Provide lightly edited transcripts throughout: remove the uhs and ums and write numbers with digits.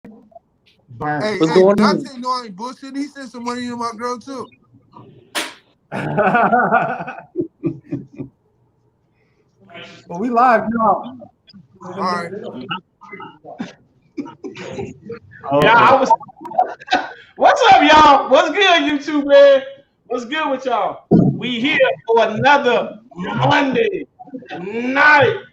Hey, What's hey, going on? Dante, no, I ain't bullshit. He sent some money to my girl too. Well, we live now. All right. Yeah, I was. What's up, y'all? What's good, YouTube man? What's good with y'all? We here for another Monday night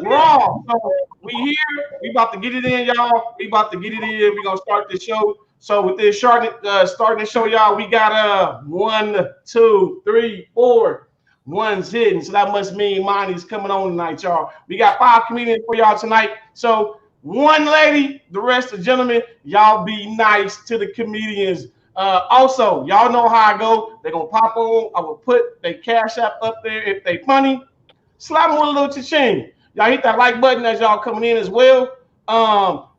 raw. So we here. We about to get it in, y'all. We about to get it in. We gonna start the show. So with this starting the show, y'all, we got 1, 2, 3, 4 ones hidden. So that must mean Monty's coming on tonight, y'all. We got 5 comedians for y'all tonight. So one lady, the rest of gentlemen, y'all be nice to the comedians. Also, y'all know how I go. They're gonna pop on. I will put their cash app up there if they funny. Slap them with a little cha-ching. Y'all hit that like button as y'all coming in as well.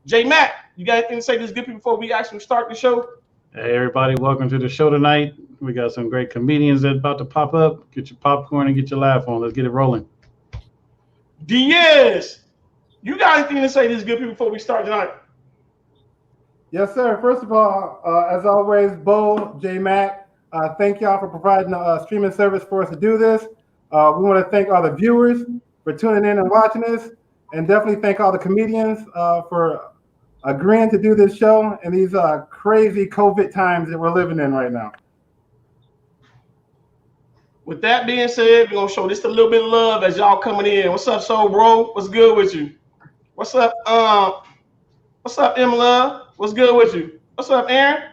J Mac, you got anything to say to this good people before we actually start the show? Hey everybody, welcome to the show tonight. We got some great comedians that about to pop up. Get your popcorn and get your laugh on. Let's get it rolling. Diaz, you got anything to say to this good people before we start tonight? Yes, sir. First of all, as always, Bo, J Mac, thank y'all for providing a streaming service for us to do this. We want to thank all the viewers for tuning in and watching this, and definitely thank all the comedians for agreeing to do this show in these crazy COVID times that we're living in right now. With that being said, we're gonna show just a little bit of love as y'all coming in. What's up, Soul Bro? What's good with you? What's up, M Love? What's good with you? What's up, Aaron?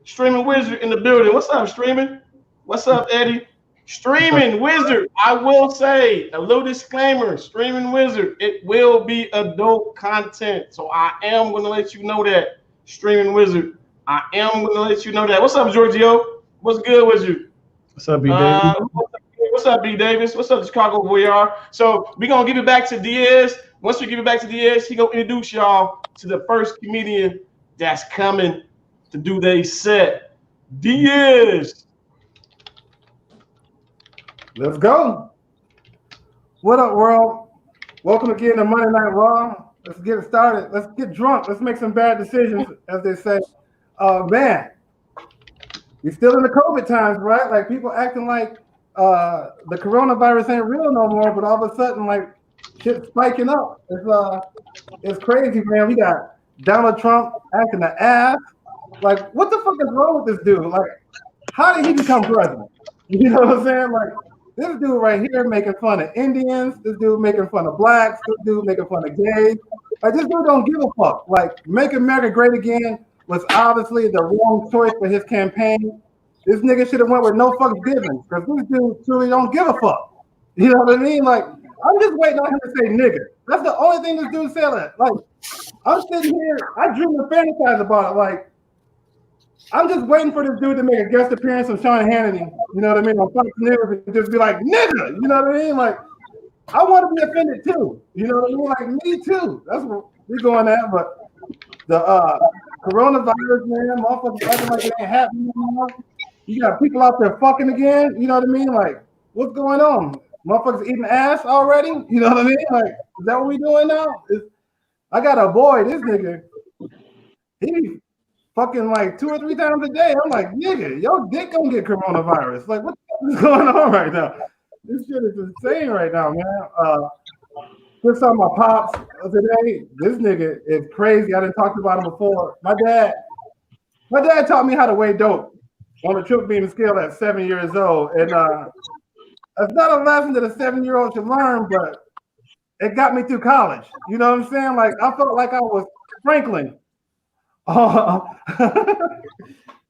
Streaming Wizard in the building. What's up, Streaming? What's up, Eddie? Streaming Wizard. I will say a little disclaimer. Streaming Wizard. It will be adult content, so I am gonna let you know that. Streaming Wizard. I am gonna let you know that. What's up, Giorgio? What's good with you? What's up, B. Davis? What's up, B. Davis? What's up, Chicago Warrior? So we're gonna give it back to Diaz. Once we give it back to Diaz, he gonna introduce y'all to the first comedian that's coming to do their set. Diaz. Let's go. What up, world? Welcome again to Monday Night Raw. Let's get it started. Let's get drunk. Let's make some bad decisions, as they say. Man, we're still in the COVID times, right? Like people acting like the coronavirus ain't real no more, but all of a sudden, like shit's spiking up. It's crazy, man. We got Donald Trump acting the ass. Like, what the fuck is wrong with this dude? Like, how did he become president? You know what I'm saying? Like, this dude right here making fun of Indians. This dude making fun of blacks. This dude making fun of gays. Like, this dude don't give a fuck. Like, Make America Great Again was obviously the wrong choice for his campaign. This nigga should have went with no fucks given, because this dude truly don't give a fuck. You know what I mean? Like, I'm just waiting on him to say nigga. That's the only thing this dude said. Like, I'm sitting here, I dream and fantasize about it. Like, I'm just waiting for this dude to make a guest appearance on Sean Hannity, you know what I mean, on Fox News, and just be like, nigga, you know what I mean? Like, I want to be offended too, you know what I mean? Like, me too. That's what we're going at. But the coronavirus, man, motherfuckers acting like it ain't happening anymore. You got people out there fucking again, you know what I mean? Like, what's going on? Motherfuckers eating ass already, you know what I mean? Like, is that what we doing now? I got a boy, this nigga, he fucking like 2 or 3 times a day. I'm like, nigga, your dick gonna get coronavirus. Like, what the fuck is going on right now? This shit is insane right now, man. Just saw my pops today. This nigga is crazy. I didn't talk about him before. My dad taught me how to weigh dope on a trip beam scale at 7 years old. And it's not a lesson that a 7-year-old should learn, but it got me through college. You know what I'm saying? Like, I felt like I was Franklin.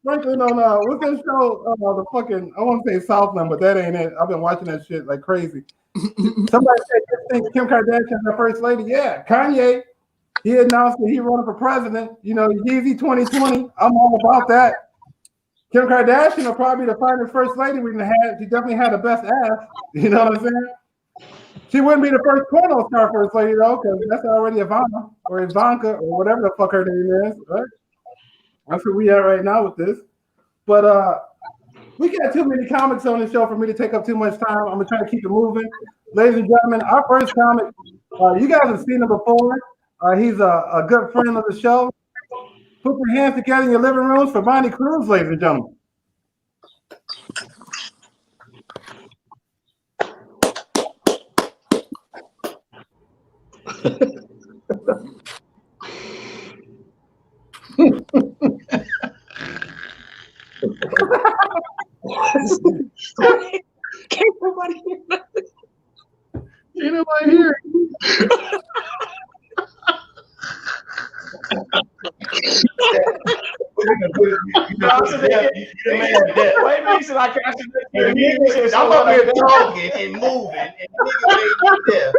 Franklin on what's that show? The fucking, I want to say Southland, but that ain't it. I've been watching that shit like crazy. Somebody said, "You think Kim Kardashian's the first lady?" Yeah, Kanye. He announced that he running for president. You know, Yeezy 2020. I'm all about that. Kim Kardashian will probably be the finest first lady we've had. She definitely had the best ass. You know what I'm saying? She wouldn't be the first porno star first lady though, because that's already Ivana or Ivanka or whatever the fuck her name is, right? That's where we are right now with this. But we got too many comics on the show for me to take up too much time. I'm gonna try to keep it moving. Ladies and gentlemen, our first comic, you guys have seen him before. He's a good friend of the show. Put your hands together in your living rooms for Bonnie Cruz, ladies and gentlemen. Can't nobody hear nothing. Ain't nobody here. Wait, Mason, I can't. I'm up here talking and moving, and the nigga made me deaf.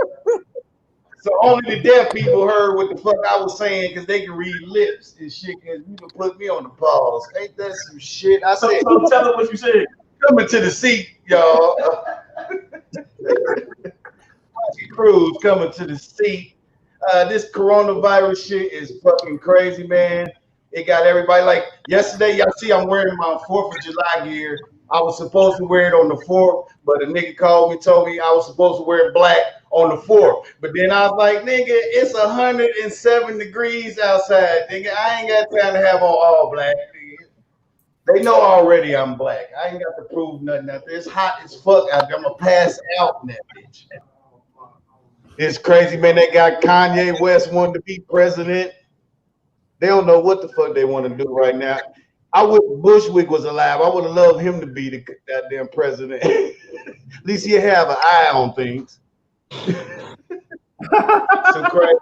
So only the deaf people heard what the fuck I was saying because they can read lips and shit. Because you can put me on the pause. Ain't that some shit? I said, So tell them what you said. coming to the seat, y'all. Cruz coming to the seat. This coronavirus shit is fucking crazy, man. It got everybody like yesterday. Y'all see, I'm wearing my 4th of July gear. I was supposed to wear it on the 4th, but a nigga called me, told me I was supposed to wear it black on the 4th. But then I was like, nigga, it's 107 degrees outside, nigga. I ain't got time to have on all black. Nigga. They know already I'm black. I ain't got to prove nothing out there. It's hot as fuck out there. I'm gonna pass out in that bitch. It's crazy, man. They got Kanye West wanting to be president. They don't know what the fuck they want to do right now. I wish Bushwick was alive. I would have loved him to be the goddamn president. At least he'd have an eye on things. Some crazy,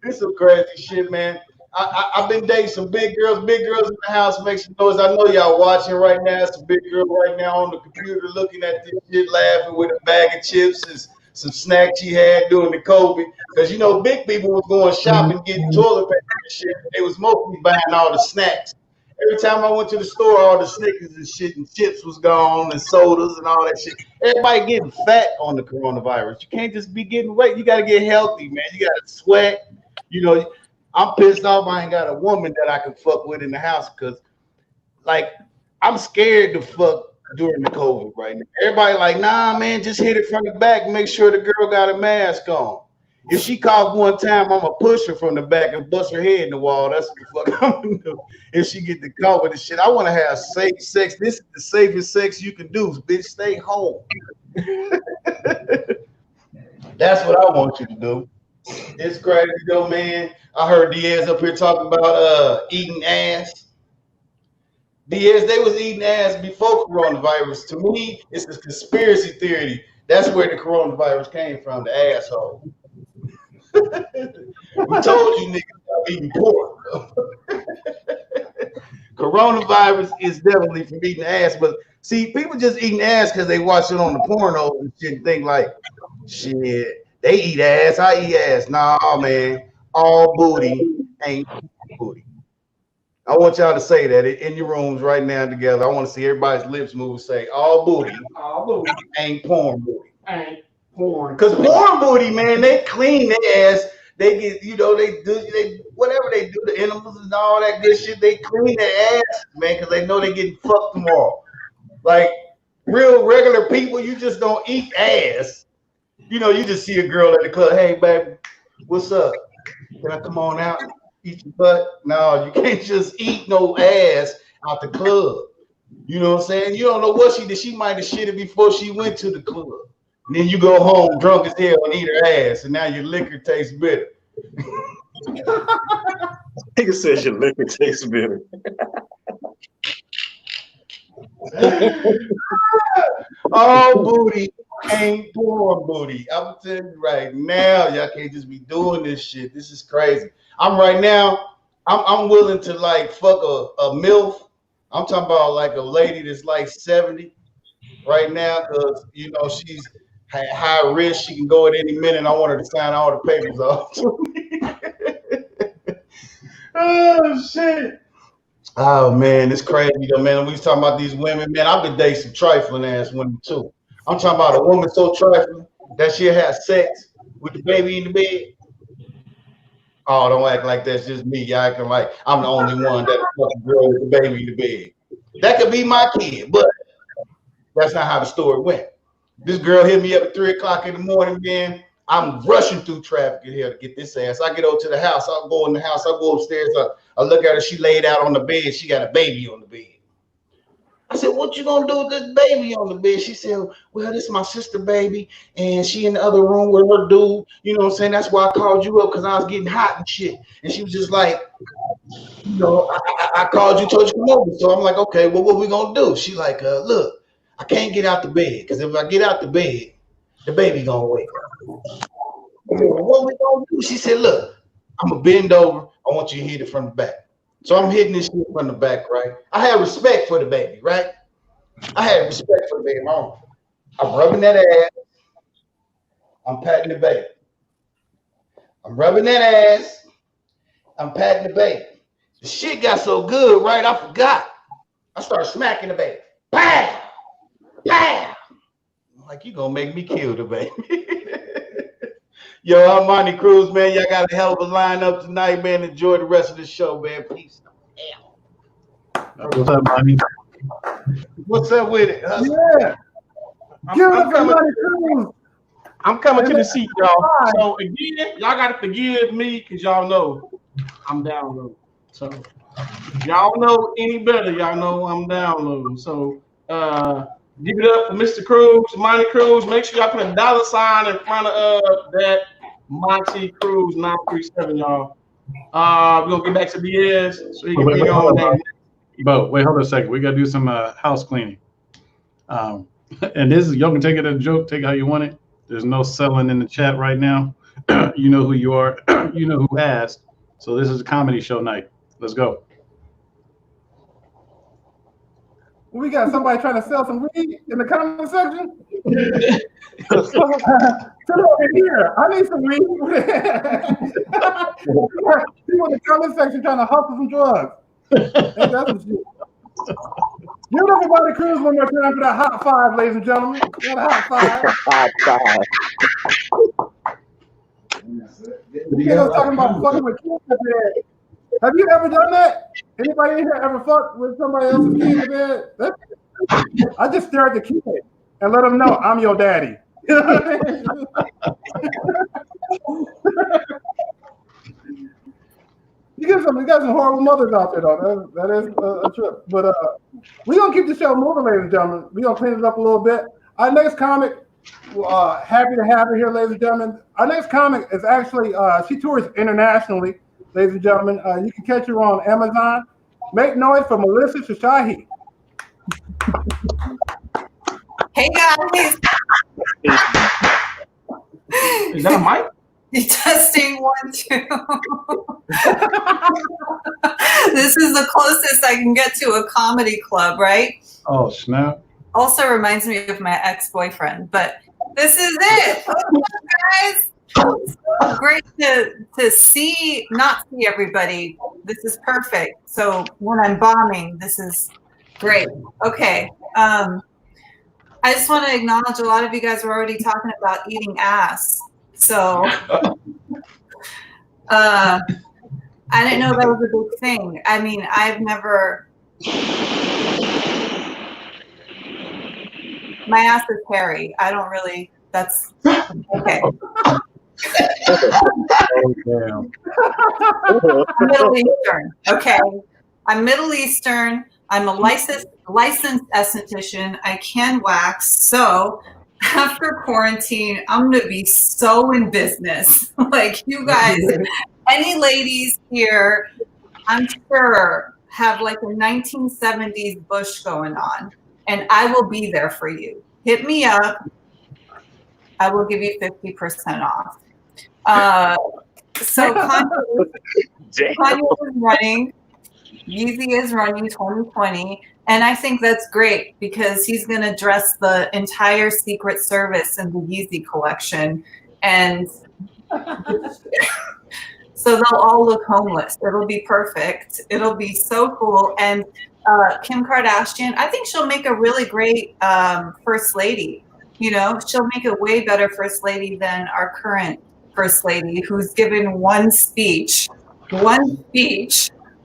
it's some crazy shit, man. I've been dating some big girls in the house. Make some noise. I know y'all watching right now. Some big girl right now on the computer looking at this shit, laughing with a bag of chips and some snacks she had during the COVID. Because you know, big people was going shopping, getting toilet paper and shit. They was mostly buying all the snacks. Every time I went to the store, all the Snickers and shit and chips was gone and sodas and all that shit. Everybody getting fat on the coronavirus. You can't just be getting weight. You got to get healthy, man. You got to sweat. You know, I'm pissed off I ain't got a woman that I can fuck with in the house because, like, I'm scared to fuck during the COVID right now. Everybody like, nah, man, just hit it from the back and make sure the girl got a mask on. If she coughs one time, I'm going to push her from the back and bust her head in the wall. That's what the fuck I'm going to do. If she get the COVID and shit, I want to have safe sex. This is the safest sex you can do. Bitch, stay home. That's what I want you to do. It's crazy though, man. I heard Diaz up here talking about eating ass. Diaz, they was eating ass before coronavirus. To me, it's a conspiracy theory. That's where the coronavirus came from, the asshole. We told you niggas stop eating pork. Coronavirus is definitely from eating ass, but see, people just eating ass because they watch it on the porno and shit and think like, shit, they eat ass, I eat ass. Nah, man, all booty ain't booty. I want y'all to say that in your rooms right now together. I want to see everybody's lips move. Say all booty ain't porn booty. Ain't porn. Cause porn booty, man, they clean their ass. They get, you know, they whatever they do, the animals and all that good shit. They clean their ass, man, because they know they getting fucked tomorrow. Like real regular people, you just don't eat ass. You know, you just see a girl at the club. Hey, baby, what's up? Can I come on out and eat your butt? No, you can't just eat no ass out the club. You know what I'm saying? You don't know what she did. She might have shitted before she went to the club. And then you go home drunk as hell and eat her ass, and now your liquor tastes bitter. Nigga says your liquor tastes bitter. All booty ain't porn booty. I'm telling you right now, y'all can't just be doing this shit. This is crazy. I'm willing to like fuck a MILF. I'm talking about like a lady that's like 70 right now, because you know she's high risk. She can go at any minute. I want her to sign all the papers off to me. Oh shit. Oh man, it's crazy though, man. We was talking about these women, man. I've been dating some trifling ass women too. I'm talking about a woman so trifling that she'll have sex with the baby in the bed. Oh, don't act like that's just me. Y'all acting like I'm the only one that fucking girl with the baby in the bed. That could be my kid, but that's not how the story went. This girl hit me up at 3 o'clock in the morning, man. I'm rushing through traffic here to get this ass. I get over to the house. I go in the house. I go upstairs. I look at her. She laid out on the bed. She got a baby on the bed. I said, what you gonna do with this baby on the bed? She said, well, this is my sister baby, and she in the other room with her dude. You know what I'm saying? That's why I called you up, because I was getting hot and shit. And she was just like, you know, I called you, told you to come over. So I'm like, okay, well, what we gonna do? She like, look, I can't get out the bed, because if I get out the bed, the baby gonna wake up. I said, well, what we gonna do? She said, look, I'm gonna bend over. I want you to hit it from the back. So I'm hitting this shit from the back, right? I had respect for the baby, right? I had respect for the baby. I'm rubbing that ass. I'm patting the baby. I'm rubbing that ass. I'm patting the baby. The shit got so good, right? I forgot. I started smacking the baby. Bam! Bam! I'm like, you gonna make me kill the baby. Yo, I'm Monty Cruz, man. Y'all got a hell of a lineup tonight, man. Enjoy the rest of the show, man. Peace. What's up, Monty? What's up with it? Yeah. I'm coming to the seat, y'all. So again, y'all got to forgive me because y'all know I'm down low. So y'all know any better, y'all know I'm down low. So give it up for Mr. Cruz, Monty Cruz. Make sure y'all put a $ in front of that Monty Cruz 937, y'all. We're gonna get back to BS so he can be on that. But wait, hold on a second. We gotta do some house cleaning. And this is, y'all can take it as a joke, take it how you want it. There's no selling in the chat right now. You know who you are. You know who asked. So this is a comedy show night. Let's go. We got somebody trying to sell some weed in the comment section. Come over here. I need some weed. People in the comment section trying to hustle some drugs. Ain't that some shit? Give everybody Cruz one more time for that hot five, ladies and gentlemen. That hot five. Hot five. You know, talking about fucking with kids in bed. Have you ever done that? Anybody in here ever fucked with somebody else's kid in bed? I just stare at the kid and let them know I'm your daddy. You know what I mean? You got some horrible mothers out there, though. That is a trip. But we're going to keep the show moving, ladies and gentlemen. We're going to clean it up a little bit. Our next comic, happy to have her here, ladies and gentlemen. Our next comic is actually, she tours internationally, ladies and gentlemen. You can catch her on Amazon. Make noise for Melissa Shashahi. Hey, guys. Is that a mic? Testing 1, 2. This is the closest I can get to a comedy club, right? Oh, snap. Also reminds me of my ex-boyfriend, but this is it. Guys, it's so great to see, not see everybody. This is perfect. So when I'm bombing, this is great. Okay. I just want to acknowledge a lot of you guys were already talking about eating ass. So I didn't know that was a big thing. I mean, I've never. My ass is hairy. I don't really. That's okay. Oh, damn. I'm Middle Eastern. Okay, I'm Middle Eastern. I'm a licensed esthetician. I can wax. So after quarantine, I'm gonna be so in business. Like you guys, any ladies here, I'm sure have like a 1970s bush going on, and I will be there for you. Hit me up. I will give you 50% off. So Kanye is running. Yeezy is running 2020, and I think that's great because he's going to dress the entire Secret Service in the Yeezy collection, and so they'll all look homeless. It'll be perfect. It'll be so cool. And Kim Kardashian, I think she'll make a really great first lady. You know, she'll make a way better first lady than our current first lady, who's given one speech,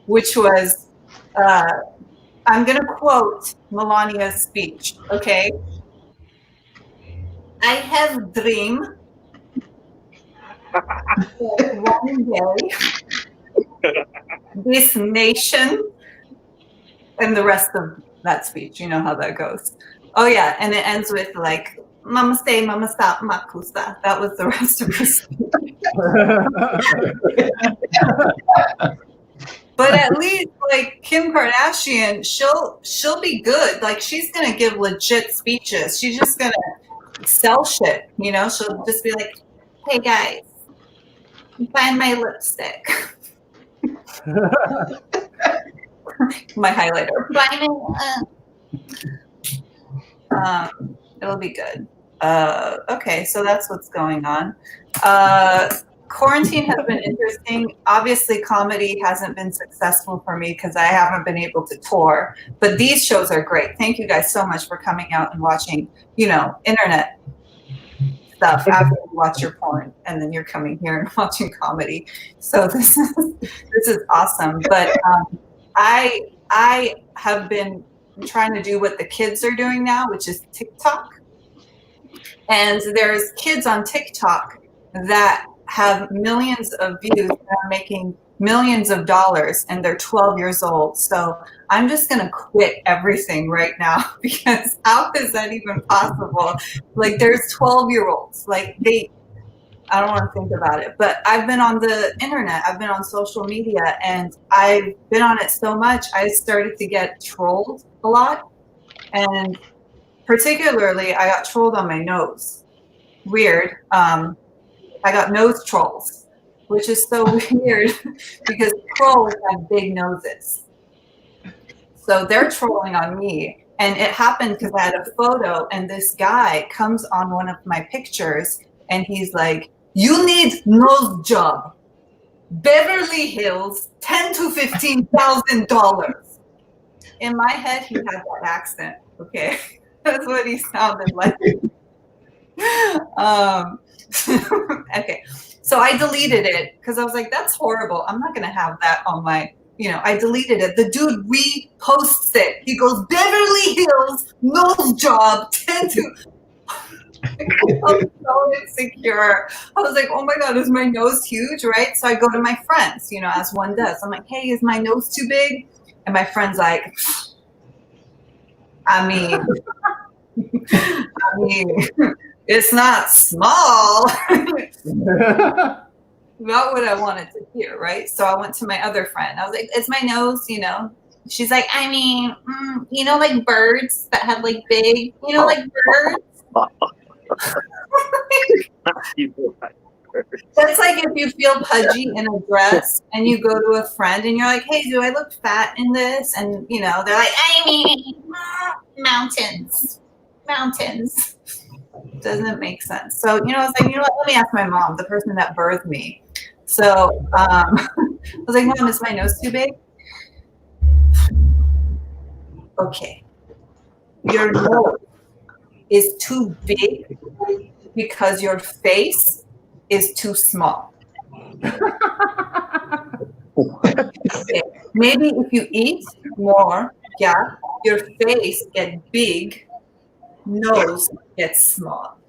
which was, I'm going to quote Melania's speech, okay? I have dream One day, this nation, and the rest of that speech, you know how that goes. Oh yeah, and it ends with like, Mama stay, Mama stop, Makusa. That was the rest of her speech. But at least like Kim Kardashian, she'll be good. Like she's gonna give legit speeches. She's just gonna sell shit, you know? She'll just be like, hey guys, find my lipstick. My highlighter. It'll be good. Okay, so that's what's going on. Quarantine has been interesting. Obviously, comedy hasn't been successful for me because I haven't been able to tour. But these shows are great. Thank you guys so much for coming out and watching, you know, internet stuff after you watch your porn, and then you're coming here and watching comedy. So this is awesome. But I have been trying to do what the kids are doing now, which is TikTok. And there's kids on TikTok that have millions of views and are making millions of dollars, and they're 12 years old. So I'm just going to quit everything right now, because how is that even possible? Like there's 12-year-olds, like I don't want to think about it, but I've been on the internet, I've been on social media, and I've been on it so much, I started to get trolled a lot. And particularly, I got trolled on my nose. Weird. I got nose trolls, which is so weird because trolls have big noses. So they're trolling on me. And it happened because I had a photo, and this guy comes on one of my pictures, and he's like, you need nose job. Beverly Hills, $10,000 to $15,000. In my head, he had that accent. Okay, that's what he sounded like. Okay, so I deleted it because I was like, that's horrible. I'm not gonna have that on my, you know, I deleted it. The dude reposts it. He goes, Beverly Hills, nose job, 10 to. I was so insecure. I was like, oh my God, is my nose huge, right? So I go to my friends, you know, as one does. I'm like, hey, is my nose too big? And my friend's like, I mean, it's not small. Not what I wanted to hear, right? So I went to my other friend. I was like, it's my nose, you know? She's like, I mean, you know, like birds that have like big, you know, like birds. That's like if you feel pudgy in a dress and you go to a friend and you're like, hey, do I look fat in this? And, you know, they're like, I mean, mountains. Doesn't make sense. So, you know, I was like, you know what, let me ask my mom, the person that birthed me. So I was like, Mom, is my nose too big? Okay. Your nose is too big because your face is too small. Okay. Maybe if you eat more, yeah, your face gets big, nose gets small.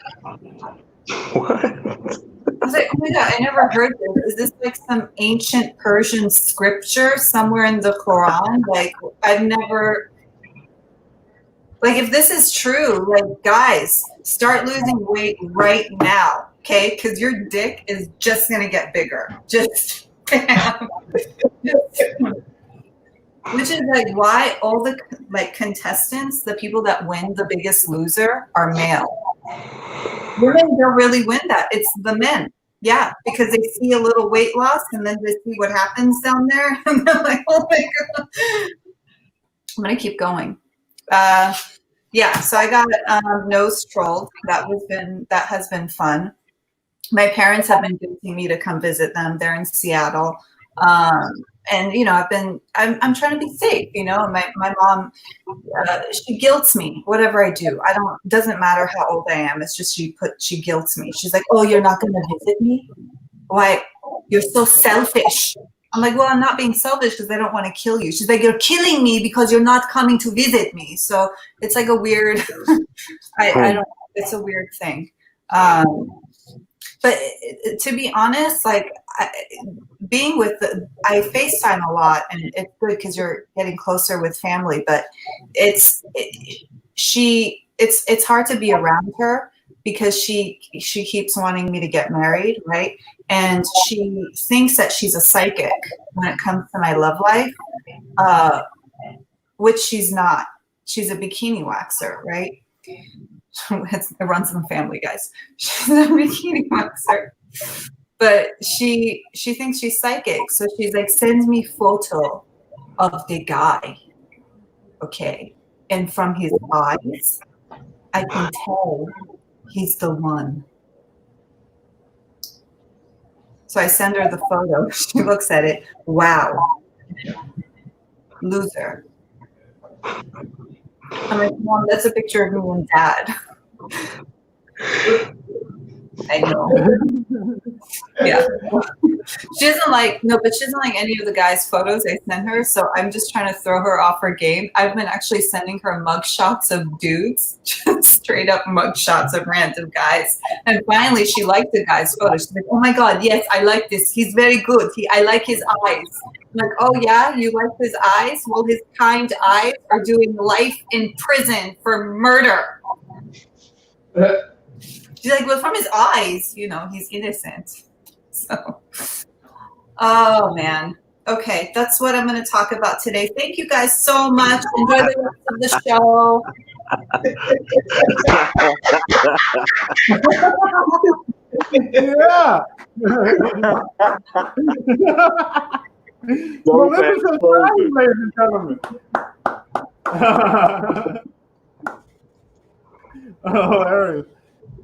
What? I was like, oh my God, I never heard this. Is this like some ancient Persian scripture somewhere in the Quran? Like, I've never, like, if this is true, like, guys, start losing weight right now, okay? Because your dick is just going to get bigger. Just, which is like why all the like contestants, the people that win The Biggest Loser, are male. Women don't really win that. It's the men. Yeah, because they see a little weight loss and then they see what happens down there. And they're like, oh my God. I'm going to keep going. Yeah, so I got nose trolled. That has been fun. My parents have been visiting me to come visit them. They're in Seattle. And, you know, I'm trying to be safe, you know, my mom, she guilts me, whatever I do. It doesn't matter how old I am. It's just, she guilts me. She's like, oh, you're not going to visit me? Why? You're so selfish. I'm like, well, I'm not being selfish because I don't want to kill you. She's like, you're killing me because you're not coming to visit me. So it's like a weird, I don't know. It's a weird thing. But to be honest, like being with I FaceTime a lot, and it's good because you're getting closer with family. But it's hard to be around her because she keeps wanting me to get married, right? And she thinks that she's a psychic when it comes to my love life, which she's not. She's a bikini waxer, right? It runs in the family, guys. She's a bikini waxer. But she thinks she's psychic. So she's like, sends me photo of the guy. Okay. And from his eyes, I can tell he's the one. So I send her the photo. She looks at it. Wow. Loser. I'm like, Mom, that's a picture of me and Dad. I know. Yeah. She doesn't like any of the guys' photos I send her, so I'm just trying to throw her off her game. I've been actually sending her mugshots of dudes, just straight up mugshots of random guys. And finally she liked the guy's photo. She's like, oh my God, yes, I like this. He's very good. I like his eyes. I'm like, oh yeah, you like his eyes? Well, his kind eyes are doing life in prison for murder. She's like, well, from his eyes, he's innocent. So, oh man. Okay, that's what I'm going to talk about today. Thank you guys so much. Enjoy the rest of the show. Yeah. Well, listen to the time, ladies and gentlemen. Oh, hilarious.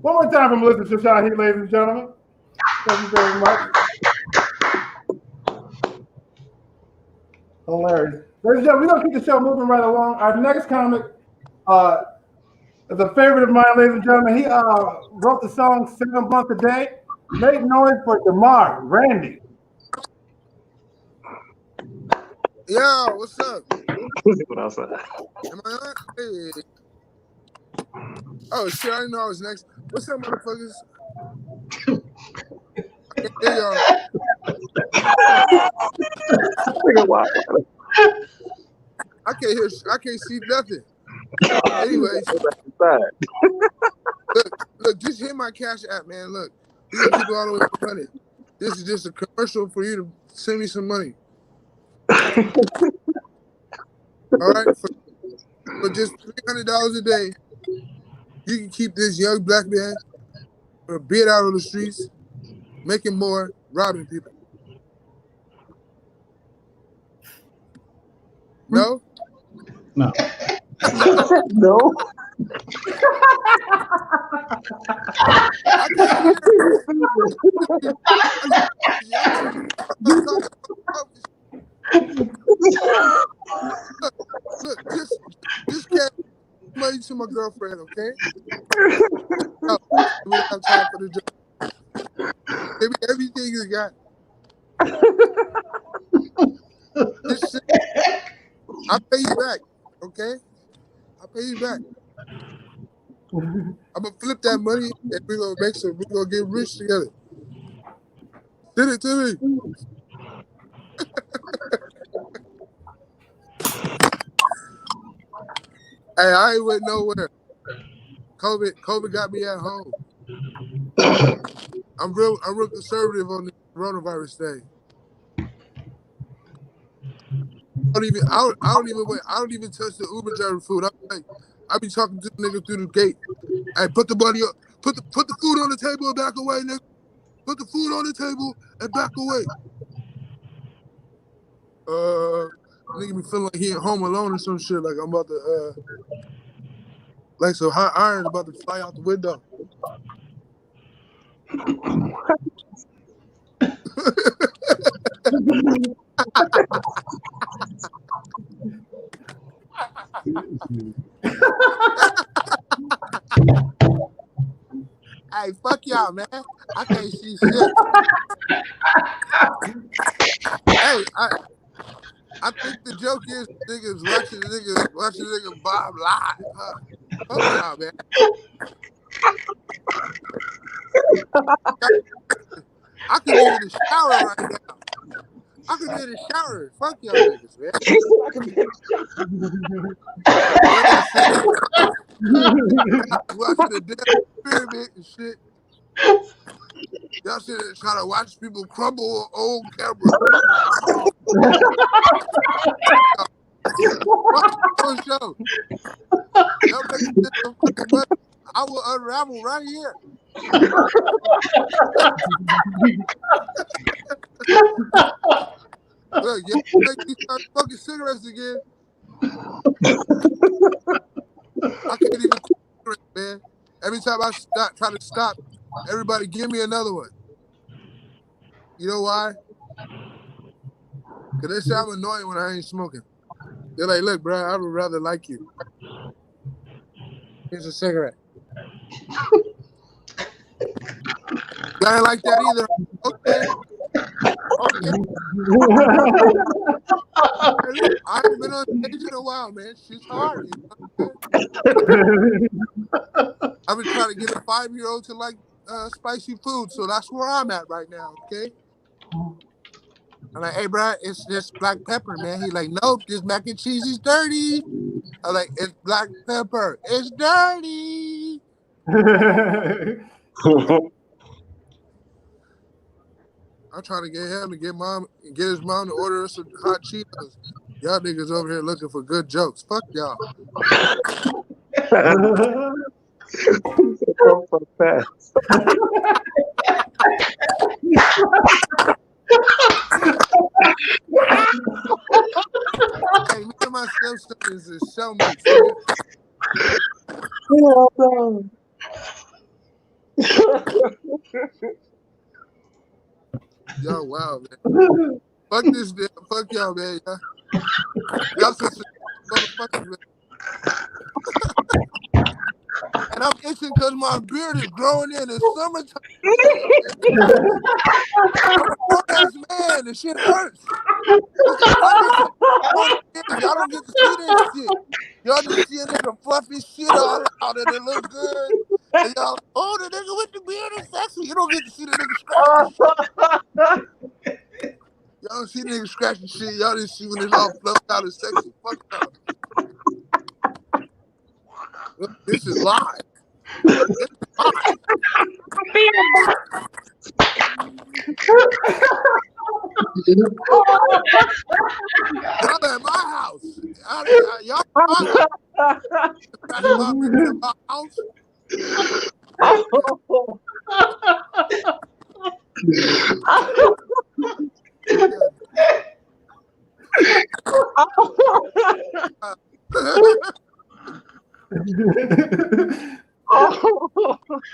One more time from Melissa Shashahi, ladies and gentlemen. Thank you very much. Hilarious. Ladies and gentlemen, we're going to keep the show moving right along. Our next comic is a favorite of mine, ladies and gentlemen. He wrote the song 7 Months a Day. Make noise for DeMar, Randy. Yeah, what's up? What else? Am I on? Hey. Oh shit, I didn't know I was next. What's up, motherfuckers? I can't hear y'all. I can't see nothing. Anyways. Look, just hit my Cash App, man. Look, these people all the way to money. This is just a commercial for you to send me some money. All right, for just $300 a day, you can keep this young black man from a bit out on the streets, making more, robbing people. No? No. No. Look, just get money to my girlfriend, okay? No, we don't have time for the joke. Give me everything you got. Just sit. I'll pay you back, okay? I'll pay you back. I'm gonna flip that money and we're gonna get rich together. Send it to me. Hey, I ain't went nowhere. COVID got me at home. I'm real conservative on the coronavirus thing. I don't even touch the Uber driver food. I be talking to the nigga through the gate. Hey, put the money up. Put the food on the table and back away, nigga. Put the food on the table and back away. Nigga be feeling like he at home alone or some shit. Like I'm about to like so hot iron about to fly out the window. Hey, fuck y'all, man. I can't see shit. Hey, I think the joke is niggas watching the nigga Bob live. Huh? Fuck y'all, man. I could be in the shower right now. I could be in the shower. Fuck y'all niggas, man. Watching the damn experiment and shit. Y'all should try to watch people crumble on old camera. On show. Y'all make some fucking money. I will unravel right here. Look, you make me start smoking cigarettes again. I can't even quit cigarettes, man. Every time I try to stop, everybody give me another one. You know why? Because they say I'm annoying when I ain't smoking. They're like, look, bro, I would rather like you. Here's a cigarette. I ain't like that either. Okay. I haven't been on stage in a while, man. Shit's hard. You know I've been trying to get a 5-year-old to like spicy food, so that's where I'm at right now, okay? I'm like, hey, bro, it's just black pepper, man. He's like, nope, this mac and cheese is dirty. I'm like, it's black pepper. It's dirty. I'm trying to get him to get his mom to order us some hot Cheetos. Y'all niggas over here looking for good jokes. Fuck y'all. So fast. Hey, me and my stepsons is cellmates. Y'all wow, man. Fuck this, man. Fuck y'all, man. Y'all some motherfuckers, man. And I'm itching because my beard is growing in the summertime. I'm a grown-ass man. This shit hurts. Y'all don't get to see this shit. Y'all just see a nigga fluffy shit all out and it look good. And y'all like, oh, the nigga with the beard is sexy. You don't get to see the nigga scratch the shit. Y'all don't see the nigga scratching shit. Y'all didn't see when it's all fluffed out and sexy. Fuck y'all. Look, this is live. This is live. Y'all at my house. Y'all at my house.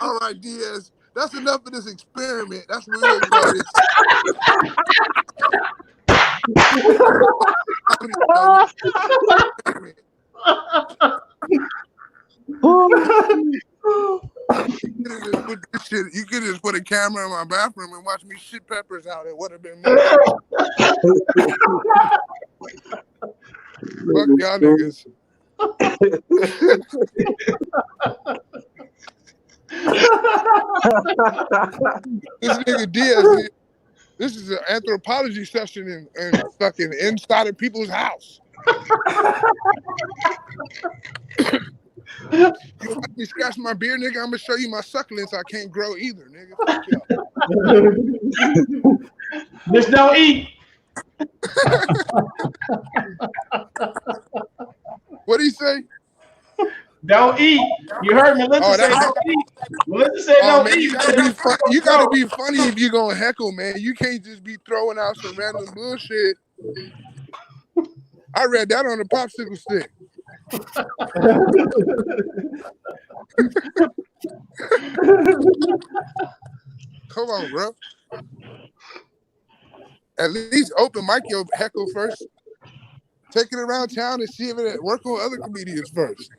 All right, Diaz. That's enough of this experiment. That's what we're going to You could just put a camera in my bathroom and watch me shit peppers out. It would have been more. Fuck y'all niggas. This nigga Diaz, this is an anthropology session in fucking inside of people's house. You let me scratch my beard, nigga, I'm gonna show you my succulents I can't grow either, nigga. Fuck y'all. Bitch, don't eat. What'd he say? Don't eat. You heard Melissa say don't eat. Melissa said don't man, eat. You gotta be funny if you gonna heckle, man. You can't just be throwing out some random bullshit. I read that on a popsicle stick. Come on, bro. At least open mic your heckle first. Take it around town and see if it work on other comedians first.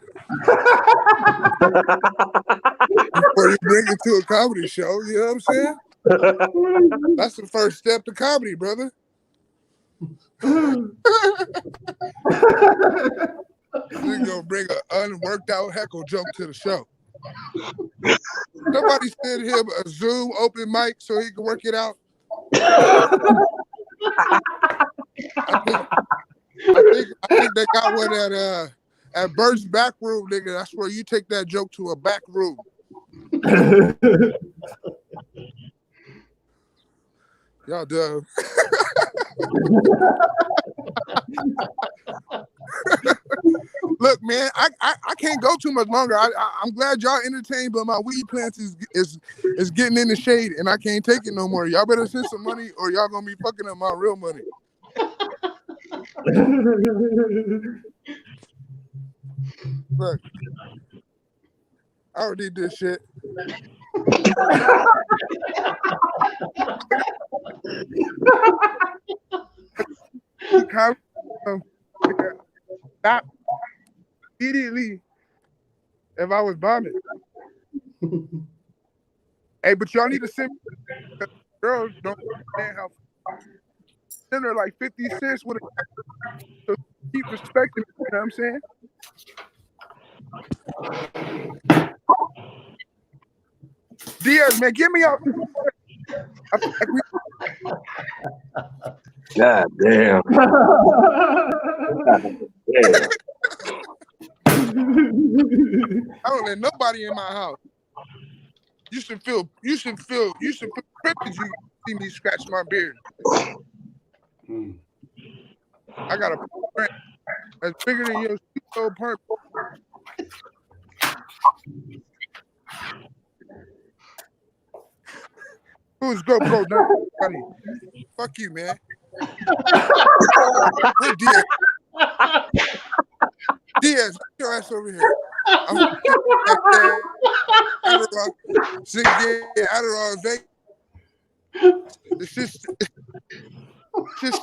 Before you bring it to a comedy show, you know what I'm saying? That's the first step to comedy, brother. You're gonna bring an unworked out heckle joke to the show. Somebody send him a Zoom open mic so he can work it out. I think they got one at Bert's back room, nigga. That's where you take that joke to a back room. Y'all dumb. Look, man, I can't go too much longer. I'm glad y'all entertained, but my weed plants is getting in the shade, and I can't take it no more. Y'all better send some money, or y'all gonna be fucking up my real money. Look, I don't need this shit. Stop immediately if I was bombing. Hey, but y'all need to send me. Girls don't understand how send her like 50 cents with a so keep respecting it, you know what I'm saying? Diaz, man, give me out. God damn. I don't let nobody in my house. You should feel privileged you see me scratch my beard. I got a friend that's bigger than your old purple. Who's GoPro? Nobody. Fuck you, man. Where Diaz? Diaz, get your ass over here. I'm Adderall, the shit's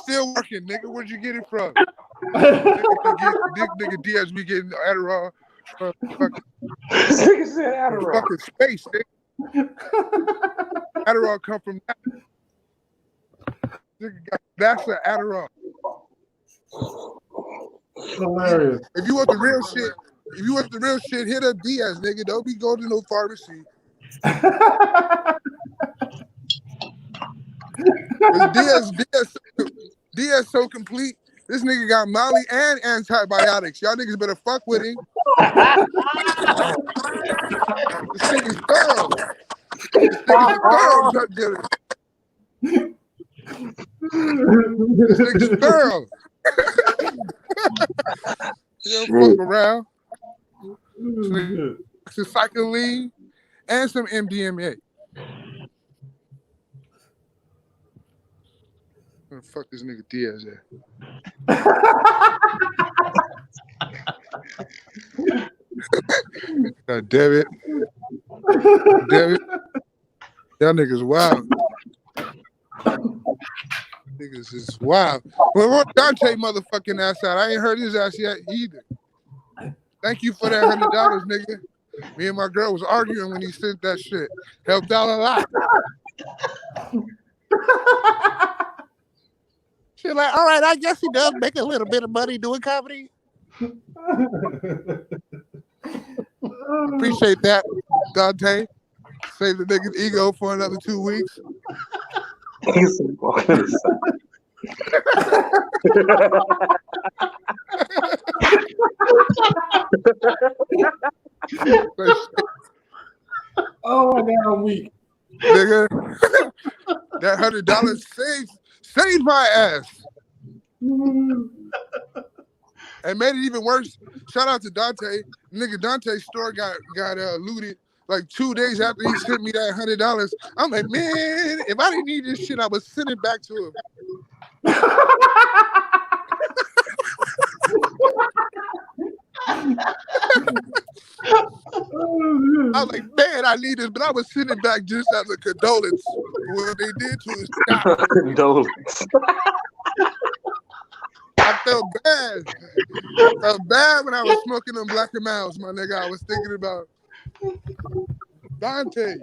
still working, nigga. Where'd you get it from? Nigga Diaz be getting Adderall from fucking space, nigga. Adderall come from that. That's an Adderall. Hilarious. If you want the real shit, hit up Diaz, nigga. Don't be going to no pharmacy. Diaz so complete. This nigga got Molly and antibiotics. Y'all niggas better fuck with him. This nigga's thorough. This nigga's thorough drug dealer. This nigga's thorough. You don't fuck around. Some cycling and some MDMA. Where the fuck this nigga Diaz at? God damn it. Damn it. Y'all niggas wild. Niggas is wild. Well, what Dante motherfucking ass out? I ain't heard his ass yet either. Thank you for that $100, nigga. Me and my girl was arguing when he sent that shit. Helped out a lot. She's like, all right, I guess he does make a little bit of money doing comedy. Appreciate that, Dante. Save the nigga's ego for another 2 weeks. Oh my God, I'm weak. Nigga, that $100 saved my ass. And made it even worse. Shout out to Dante. Nigga, Dante's store got looted like 2 days after he sent me that $100. I'm like, man, if I didn't need this shit, I would send it back to him. I was like, man, I need this, but I was sending back just as a condolence for what they did to his shop. Condolence. I felt bad. I felt bad when I was smoking them Black and Miles, my nigga. I was thinking about Dante.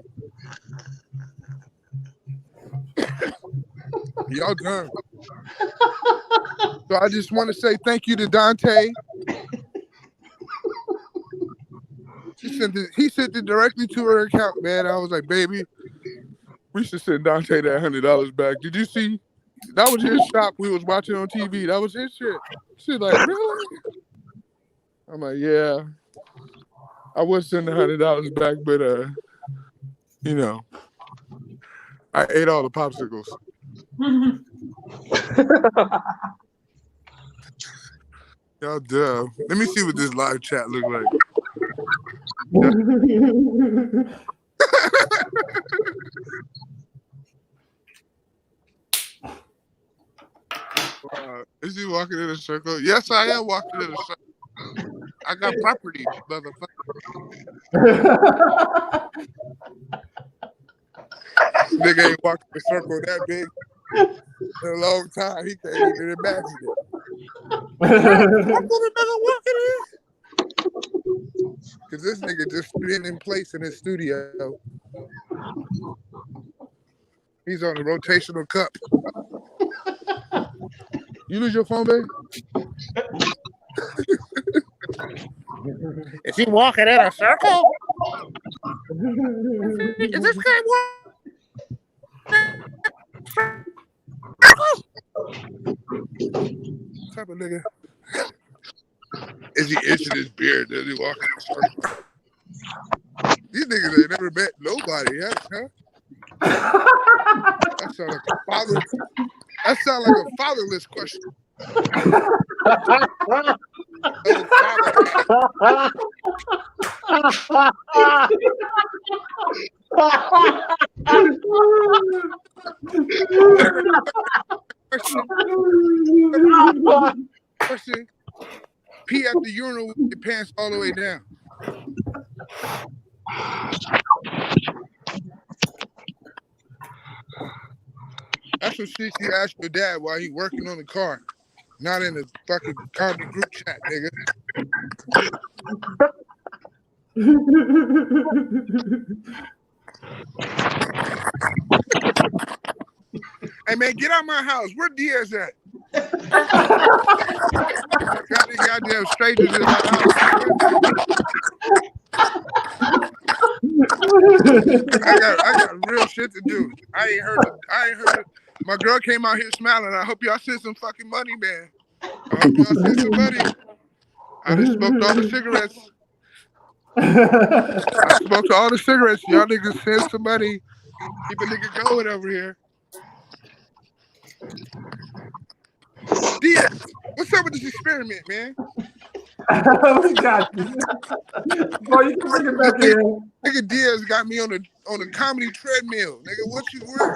Y'all done. So I just want to say thank you to Dante. Just He sent it directly to her account, man. I was like, baby, we should send Dante that $100 back. Did you see? That was his shop we was watching on TV. That was his shit. She's like, really? I'm like, yeah. I would send the $100 back, but you know, I ate all the popsicles. Y'all dumb. Let me see what this live chat look like. Is he walking in a circle? Yes, I am walking in a circle. I got property, motherfucker. Nigga ain't walked in a circle that big in a long time. He can't even imagine it. Because this nigga just been in place in his studio. He's on a rotational cup. You lose your phone, babe? Is he walking in a circle? Is this guy walking? What type of nigga? Is he itching his beard? Does he walk in a circle? These niggas ain't never met nobody yet, huh? That sound like a father. That sound like a fatherless question. Question. Pee at the urinal with your pants all the way down. That's what she asked your dad while he working on the car. Not in the fucking comment group chat, nigga. Hey, man, get out of my house. Where Diaz at? Got these goddamn strangers in my house. I got real shit to do. I ain't heard it. My girl came out here smiling. I hope y'all send some fucking money, man. I hope y'all send some money. I just smoked all the cigarettes. I smoked all the cigarettes. Y'all niggas send some money. Keep a nigga going over here. Diaz, what's up with this experiment, man? We got you. Boy, you can bring it back here. Nigga Diaz got me on a comedy treadmill. Nigga, what you where?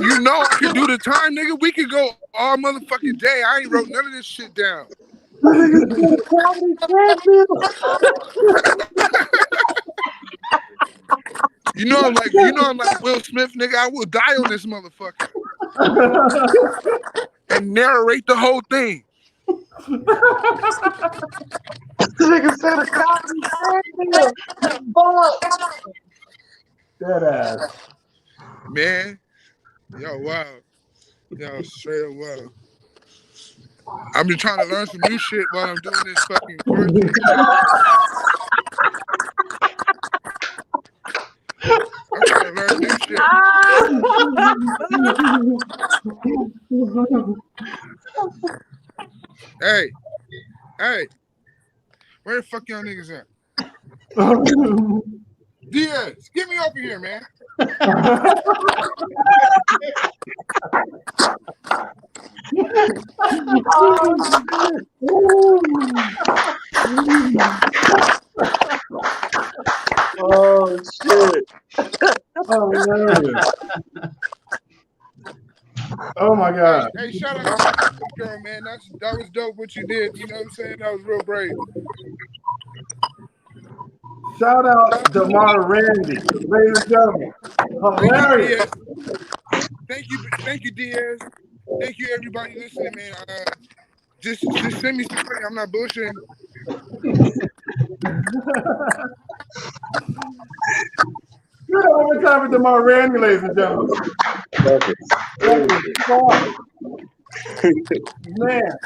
You know I can do the time, nigga. We could go all motherfucking day. I ain't wrote none of this shit down. You know I'm like Will Smith, nigga. I will die on this motherfucker and narrate the whole thing. Nigga said a comedy. Dead ass. Man, yo, wow. Yo, straight up wow. I'm just trying to learn some new shit while I'm doing this fucking quarantine. I'm trying to learn new shit. Hey, where the fuck y'all niggas at? Diaz, get me over here, man. Oh shit. Oh, man. Oh my God. Hey, shout out to the girl, man. That was dope what you did. You know what I'm saying? That was real brave. Shout out to Mara Randy, ladies and gentlemen. Hilarious. Thank you, Diaz. Thank you, everybody listening, man. Just send me some money. I'm not bullshitting. Good one more time for Mara Randy, ladies and gentlemen. Man.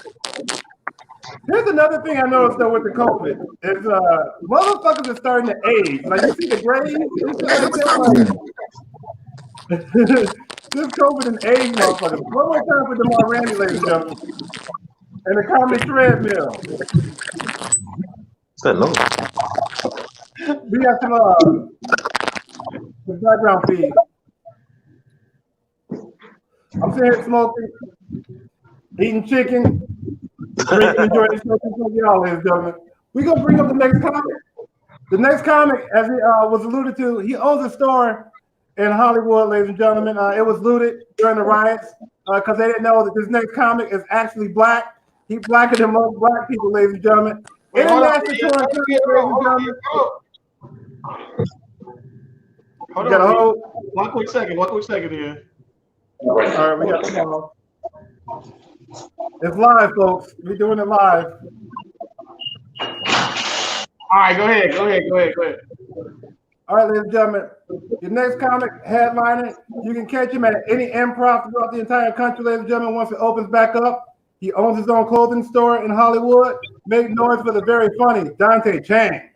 Here's another thing I noticed though with the COVID is motherfuckers are starting to age. Like you see the grays and shit like that. Like, this COVID and age motherfuckers. One more time for DeMar Randy, ladies and gentlemen. And the comedy treadmill. Said no. We got some background feed. I'm sitting here smoking, eating chicken, drinking, enjoying the show. Y'all, ladies and gentlemen. We're gonna bring up the next comic. The next comic, as it was alluded to, he owns a store in Hollywood, ladies and gentlemen. It was looted during the riots because they didn't know that this next comic is actually black. He's blacker than most black people, ladies and gentlemen. International tour, ladies and gentlemen. Hold on. One quick second here. All right, we got them all. It's live, folks. We're doing it live. All right, go ahead. All right, ladies and gentlemen. Your next comic, headliner, you can catch him at any improv throughout the entire country, ladies and gentlemen, once it opens back up. He owns his own clothing store in Hollywood. Make noise for the very funny Dante Chang.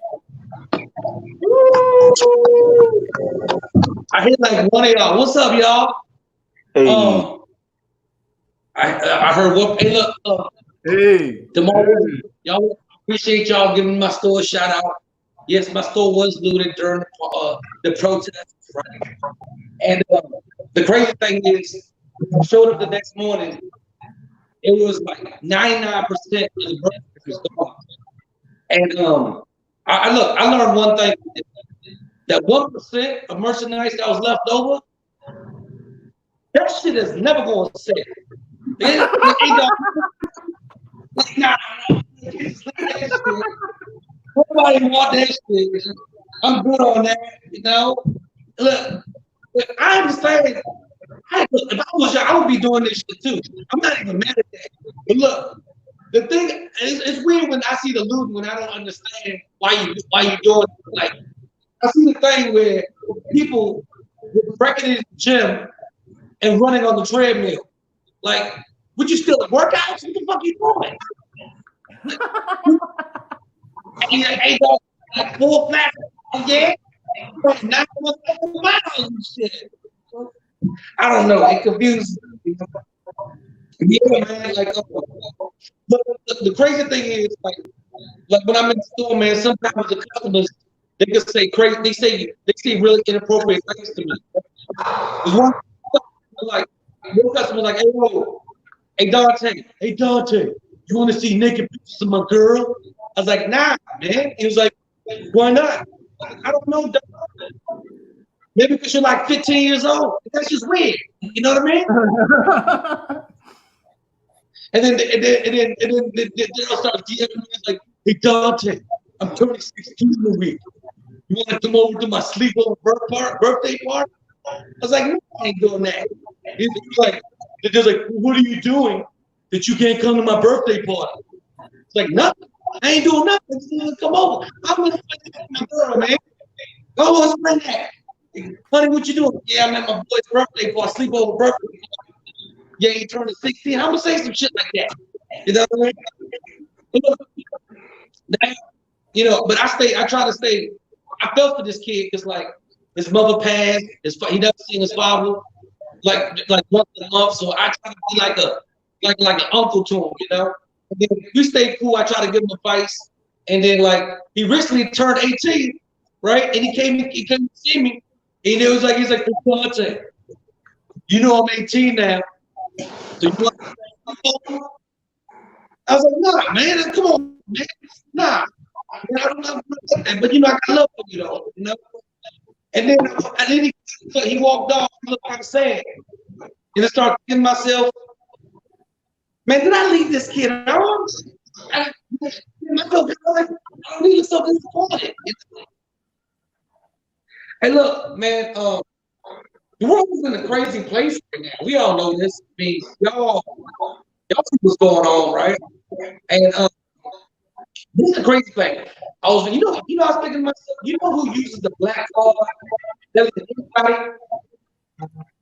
I hit like one of y'all. What's up, y'all? Hey. I heard what. Hey, look. Hey. Tomorrow, y'all appreciate y'all giving my store a shout out. Yes, my store was looted during the protests, right? And the crazy thing is, I showed up the next morning. It was like 99% of the merchandise was gone. And I learned one thing. That 1% of merchandise that was left over, that shit is never going to sell. Nobody want that shit. I'm good on that, you know. Look, I understand. If I was you, I would be doing this shit too. I'm not even mad at that. But look, the thing it's weird when I see the looting when I don't understand why you doing it. Like I see the thing where people breaking in the gym and running on the treadmill. Like, would you still at workouts? What the fuck you doing? Hey, dog, like 4 flats again? 9 miles and shit. I don't know. It confuses me. Yeah, man. Like, but the crazy thing is, like when I'm in the store, man, sometimes the customers they just say crazy. They say really inappropriate things to me. One customer like, hey Dante, you want to see naked pictures of my girl? I was like, nah, man. He was like, why not? I don't know, Dante. Maybe because you're like 15 years old. That's just weird. You know what I mean? and then they'll start DMing me like, hey Dante, I'm turning 16 in a week. You want to come over to my sleepover birthday party? I was like, no, I ain't doing that. He's like, they're like, what are you doing that you can't come to my birthday party? It's like, nothing. I ain't doing nothing. Just come over. I'm gonna play my girl, man. Go on, spend that. Honey, what you doing? Yeah, I'm at my boy's birthday party, sleepover birthday party. Yeah, he turned 16. I'm gonna say some shit like that. You know what I mean? Now, but I try to stay. I felt for this kid because like his mother passed. He never seen his father like once a month. So I try to be like an uncle to him, you know. And then we stay cool. I try to give him advice. And then like he recently turned 18, right? And he came to see me. And it was like he's like, Dante, you know I'm 18 now. So you want to I was like, nah, man, come on, man. Nah. I don't know that, but you know, I got love for you though, you know. And then he walked off, he looked kind of sad. And I started thinking to myself, man, did I leave this kid alone? I don't need so disappointed. Hey, look, man, the world is in a crazy place right now. We all know this. I mean, y'all see what's going on, right? And this is the crazy thing. I was thinking to myself, you know who uses the black card? Anybody?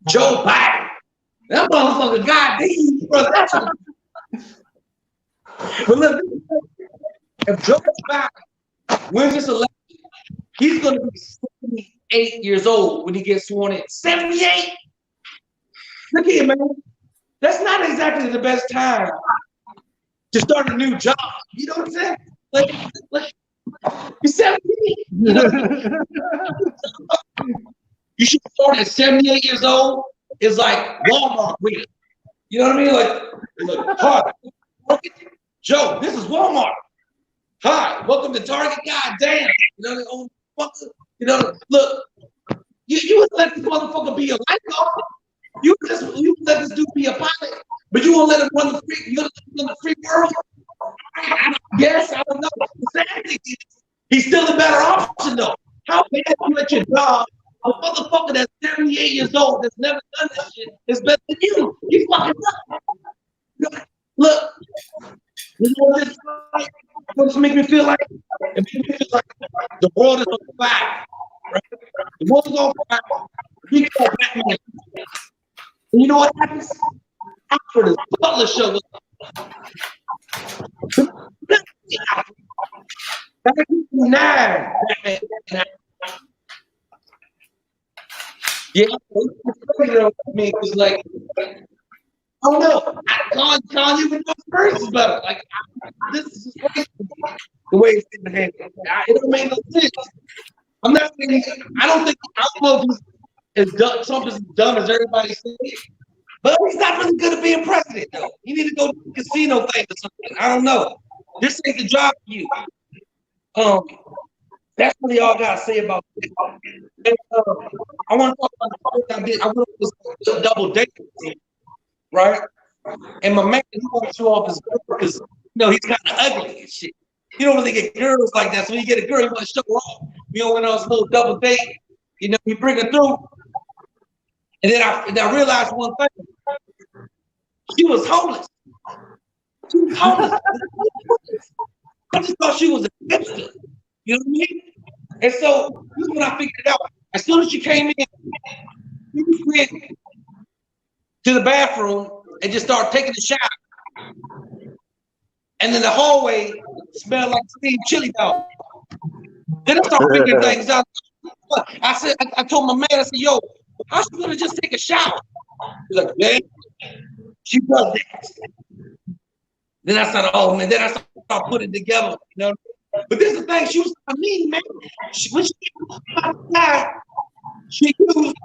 Joe Biden. That motherfucker, goddamn, brother. But look, if Joe Biden wins this election, he's going to be 78 years old when he gets sworn in. 78? Look here, man. That's not exactly the best time to start a new job. You know what I'm saying? Like you're 78. You know? You should start at 78 years old. It's like Walmart with it. You know what I mean? Like hi, Joe, this is Walmart. Hi, welcome to Target. God damn. You know, you know, look, you would let this motherfucker be a light guard. You would let this dude be a pilot, but you won't let him run the free world. I guess I don't know. He's still a better option though. How bad you let your job? A motherfucker that's 78 years old that's never done this shit is better than you. You fucking up. Look, you know what this like? What's make me feel like? It makes me feel like the world is on fire. Right? The world is on fire. We call Batman. And you know what happens? After the Butler show up. 9. Yeah, I mean, it's like, I don't know. I can't even know first is better. Like, this is just crazy. The way it's in the hand. It don't make no sense. I'm not saying, I don't know if he's as dumb, Trump is as dumb as everybody says. But he's not really good at being president, though. You need to go to the casino thing or something. I don't know. This ain't the job for you. That's really all I gotta say about it. And, I want to talk about the first I did. I went on this double date, right? And my man, he wants to show off his girl because he's kind of ugly and shit. You don't really get girls like that. So when you get a girl, you want to show her off. We went on this little double date. You bring her through. And then I realized one thing. She was homeless. She was homeless. I just thought she was a hipster. You know what I mean? And so this is when I figured it out. As soon as she came in, she went to the bathroom and just started taking a shower. And then the hallway smelled like steamed chili dog. Then I started figuring things out. I told my man, I said, yo, how she gonna just take a shower? He's like, man, she does that. Then I started, then I started putting it together, But this is the thing, she was mean, man. When she outside, she used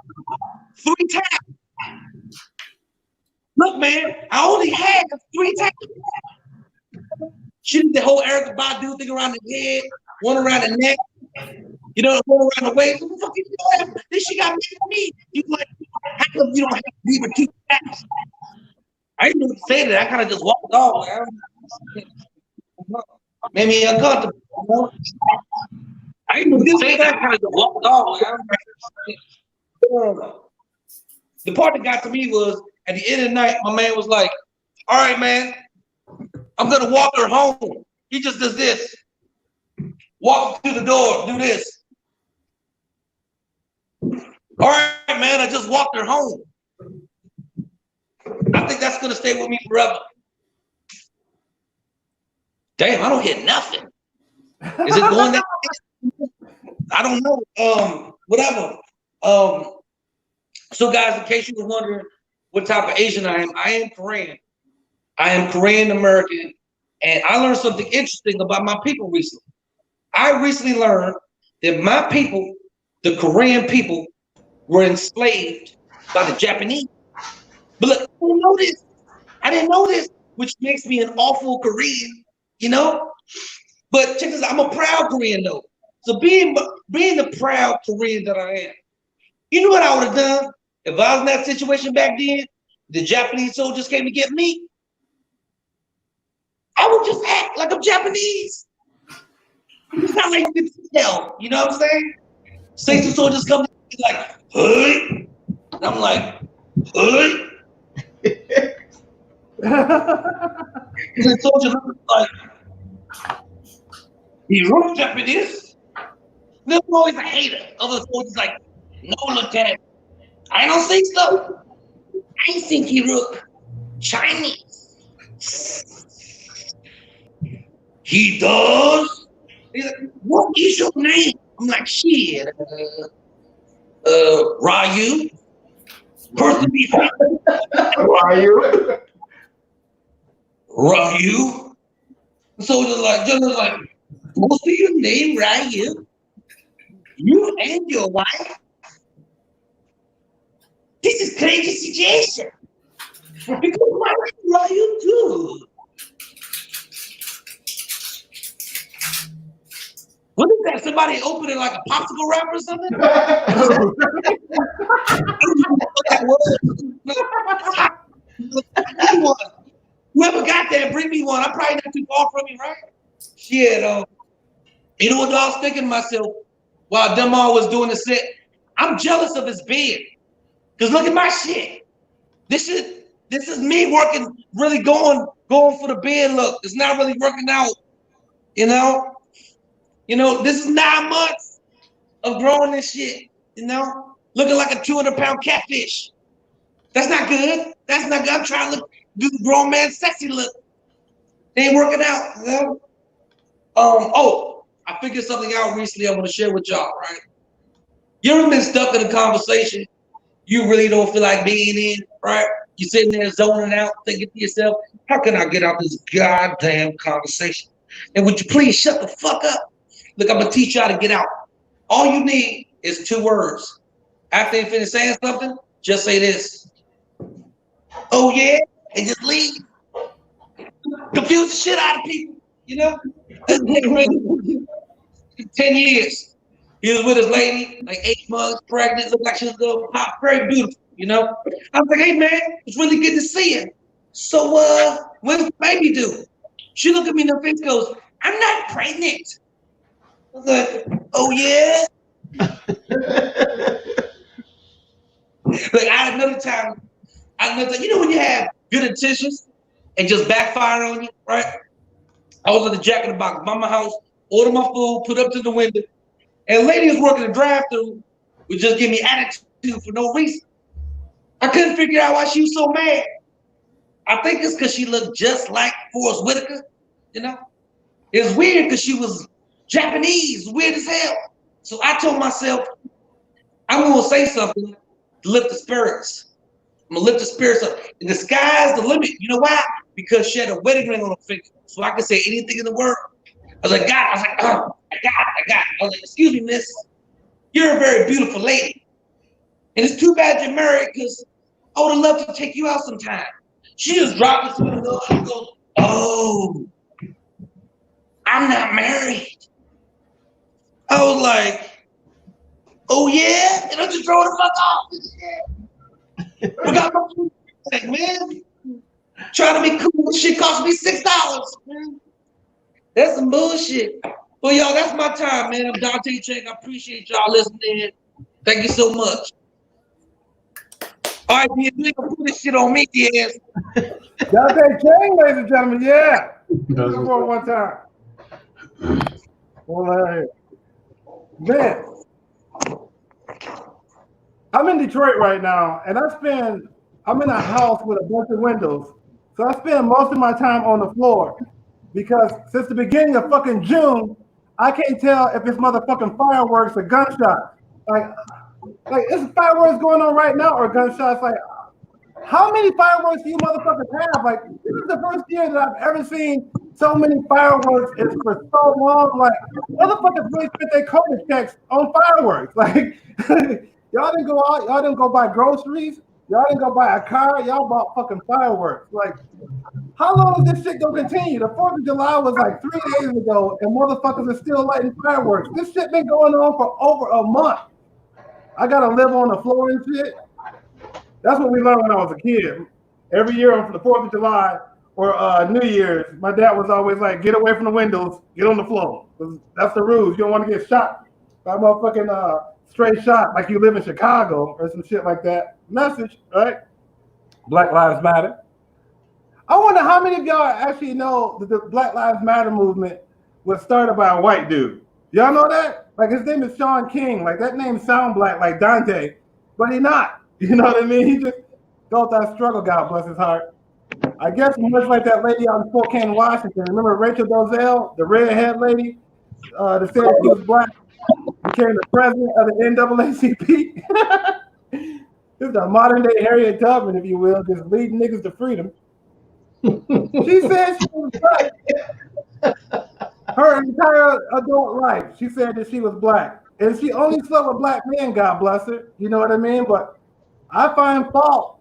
3 taps. Look, man, I only had 3 taps. She did the whole Erica Badu thing around the head, one around the neck, one around the waist. What the fuck you doing? Then she got mad at me. You like, how come you don't have to leave her 2 taps? I didn't even say that. I kind of just walked off. Made me uncomfortable. I didn't even say that. I kind of just walked off. The part that got to me was at the end of the night, my man was like, all right, man, I'm going to walk her home. He just does this. Walk to the door, do this. All right, man, I just walked her home. I think that's going to stay with me forever. Damn, I don't hear nothing. Is it going that way? I don't know. Whatever. So guys, in case you were wondering what type of Asian I am Korean. I am Korean American, and I learned something interesting about my people recently. I recently learned that my people, the Korean people, were enslaved by the Japanese. But look, I didn't know this, which makes me an awful Korean, But check this out, I'm a proud Korean though. So being the proud Korean that I am, you know what I would have done if I was in that situation back then? The Japanese soldiers came to get me. I would just act like I'm Japanese. It's not like you can tell, you know what I'm saying? Say some soldiers come to me like, hey, and I'm like, hey. The soldier looks like, he wrote Japanese. There's always a hater. Other soldiers like, no, Lieutenant, I don't think so. I think he look Chinese. He does? He's like, what is your name? I'm like, shit, Ryu. Person be Ryu. Ryu. So just like, what's your name, Ryu? You and your wife? This is crazy situation. Because why are you too? What is that? Somebody opening like a popsicle wrapper or something? Whoever got that, bring me one. I'm probably not too far from you, right? Shit, you know what I was thinking to myself while Demar was doing the set? I'm jealous of his beard. Cause look at my shit. This is me working, really going for the beard look. It's not really working out, you know? This is 9 months of growing this shit, looking like a 200-pound catfish. That's not good. That's not good. I'm trying to do the grown man sexy look. It ain't working out, I figured something out recently I want to share with y'all, right? You ever been stuck in a conversation you really don't feel like being in, right? You're sitting there zoning out, thinking to yourself, how can I get out this goddamn conversation? And would you please shut the fuck up? Look, I'm going to teach you how to get out. All you need is 2 words. After you finish saying something, just say this. Oh, yeah? And just leave. Confuse the shit out of people, 10 years. He was with his lady, like 8 months pregnant, looked like she was going to pop, very beautiful, I was like, hey, man, it's really good to see you. So, when's the baby due? She looked at me in the face and goes, I'm not pregnant. I was like, oh, yeah? Like, I had another time, when you have good intentions and just backfire on you, right? I was at the Jack in the Box by my house, ordered my food, put up to the window, and a lady was working the drive-thru would just give me attitude for no reason. I couldn't figure out why she was so mad. I think it's because she looked just like Forrest Whitaker, It was weird because she was Japanese, weird as hell. So I told myself, I'm going to say something to lift the spirits. I'm going to lift the spirits up. And the sky's the limit. You know why? Because she had a wedding ring on her finger. So I could say anything in the world. I was like, God, I got it. I was like, excuse me, miss. You're a very beautiful lady. And it's too bad you're married because I would have loved to take you out sometime. She just dropped it to the door and goes, oh, I'm not married. I was like, oh yeah? And I just throw the fuck off and shit. I got my food. Like, man, trying to be cool, shit cost me $6, man. That's some bullshit. Well, y'all, that's my time, man. I'm Dante Chang. I appreciate y'all listening. Thank you so much. All right, you ain't gonna put this shit on me, yes. Dante Chang, ladies and gentlemen, yeah. Come on one time. Man, I'm in Detroit right now, and I'm in a house with a bunch of windows. So I spend most of my time on the floor because since the beginning of fucking June, I can't tell if it's motherfucking fireworks or gunshots. Like it's fireworks going on right now or gunshots. Like, how many fireworks do you motherfuckers have? Like, this is the first year that I've ever seen so many fireworks. It's for so long. Like, motherfuckers really spent their COVID checks on fireworks. Like, y'all didn't go out. Y'all didn't go buy groceries. Y'all didn't go buy a car. Y'all bought fucking fireworks. Like, how long is this shit gonna continue? The 4th of July was like 3 days ago, and motherfuckers are still lighting fireworks. This shit been going on for over a month. I gotta live on the floor and shit. That's what we learned when I was a kid. Every year on the 4th of July or New Year's, my dad was always like, get away from the windows, get on the floor. That's the rules. You don't want to get shot by a motherfucking straight shot like you live in Chicago or some shit like that. Message, right? Black Lives Matter. I wonder how many of y'all actually know that the Black Lives Matter movement was started by a white dude. Y'all know that? Like, his name is Sean King. Like, that name sound black like Dante, but he not. You know what I mean? Felt that struggle, God bless his heart. I guess much like that lady out in Spokane, Washington. Remember Rachel Dolezal, the redhead lady that said she was black, became the president of the NAACP? This is a modern day Harriet Tubman, if you will, just leading niggas to freedom. She said she was black. Her entire adult life, she said that she was black. And she only slept with black men, God bless her. You know what I mean? But I find fault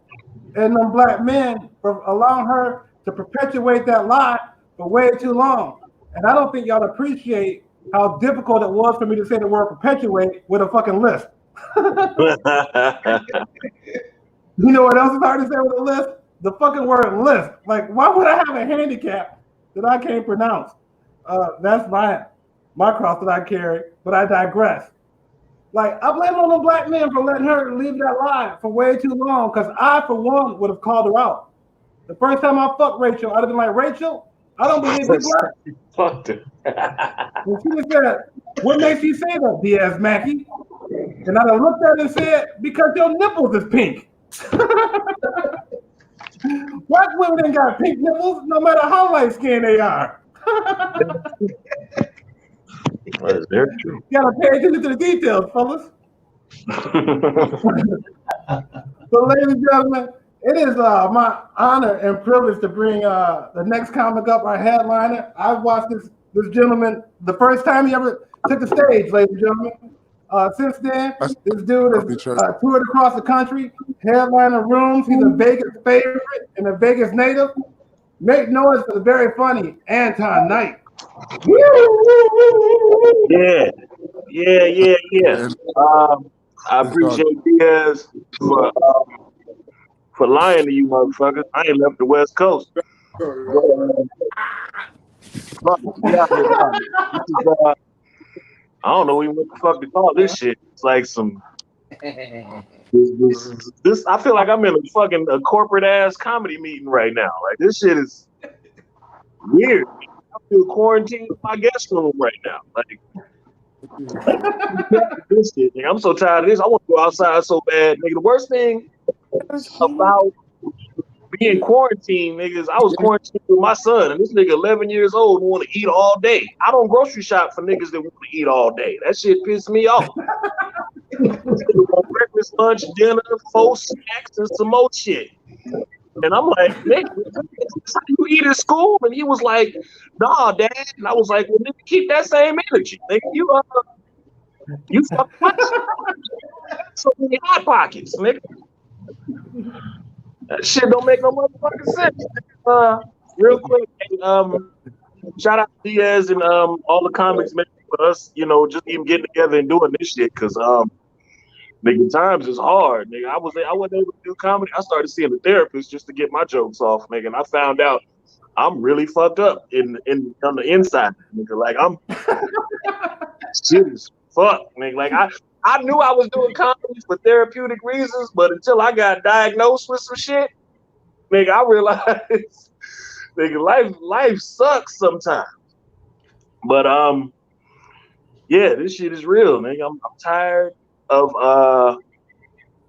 in them black men for allowing her to perpetuate that lie for way too long. And I don't think y'all appreciate how difficult it was for me to say the word perpetuate with a fucking lisp. You know what else is hard to say with a lisp? The fucking word lisp. Like, why would I have a handicap that I can't pronounce? That's my cross that I carry, but I digress. Like, I blame on the black men for letting her leave that lie for way too long, because I, for one, would have called her out. The first time I fucked Rachel, I'd have been like, Rachel, I don't believe you black. Fucked her. And she just said, what makes you say that, Diaz Mackey? And I'd have looked at her and said, because your nipples is pink. Black women ain't got pink nipples, no matter how light skinned they are. That's very true. You gotta pay attention to the details, fellas. So, ladies and gentlemen, it is my honor and privilege to bring the next comic up, our headliner. I watched this gentleman the first time he ever took the stage, ladies and gentlemen. Since then, this dude has toured across the country, headliner rooms. He's a Vegas favorite and a Vegas native. Make noise for the very funny Anton Nite. Yeah. I appreciate Diaz for lying to you motherfuckers. I ain't left the West Coast. I don't know even what the fuck to call this shit. It's like some this I feel like I'm in a corporate ass comedy meeting right now. Like, this shit is weird. I feel quarantined in my guest room right now. Like this shit, nigga. I'm so tired of this. I want to go outside so bad, nigga. The worst thing about being quarantined, niggas, I was quarantined with my son, and this nigga 11 years old want to eat all day. I don't grocery shop for niggas that want to eat all day. That shit pissed me off. Breakfast, lunch, dinner, 4 snacks, and some more shit. And I'm like, nigga, that's how you eat at school? And he was like, nah, Dad. And I was like, well, nigga, keep that same energy. Nigga, you fucking so many hot pockets, nigga. That shit don't make no motherfucking sense. Real quick, shout out to Diaz and all the comics, man, for us, just even getting together and doing this shit, because nigga, times is hard, nigga. I wasn't able to do comedy. I started seeing a therapist just to get my jokes off, nigga, and I found out I'm really fucked up on the inside, nigga. Like, I'm shit is fuck, nigga. Like, I knew I was doing comedy for therapeutic reasons, but until I got diagnosed with some shit, nigga, I realized, nigga, life sucks sometimes. But yeah, this shit is real, nigga. I'm tired of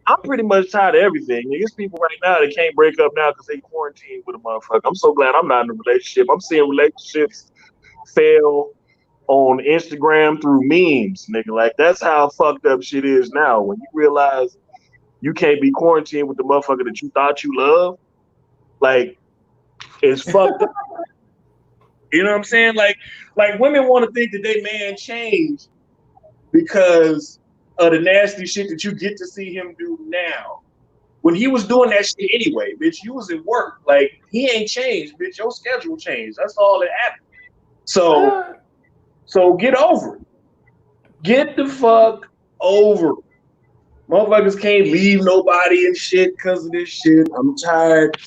I'm pretty much tired of everything. Nigga, there's people right now that can't break up now because they quarantined with a motherfucker. I'm so glad I'm not in a relationship. I'm seeing relationships fail on Instagram through memes, nigga. Like, that's how fucked up shit is now. When you realize you can't be quarantined with the motherfucker that you thought you loved, like, it's fucked up. You know what I'm saying? Like women want to think that they man changed because of the nasty shit that you get to see him do now. When he was doing that shit anyway, bitch, you was at work. Like, he ain't changed, bitch. Your schedule changed. That's all that happened. So get over it. Get the fuck over it. Motherfuckers can't leave nobody and shit because of this shit. I'm tired.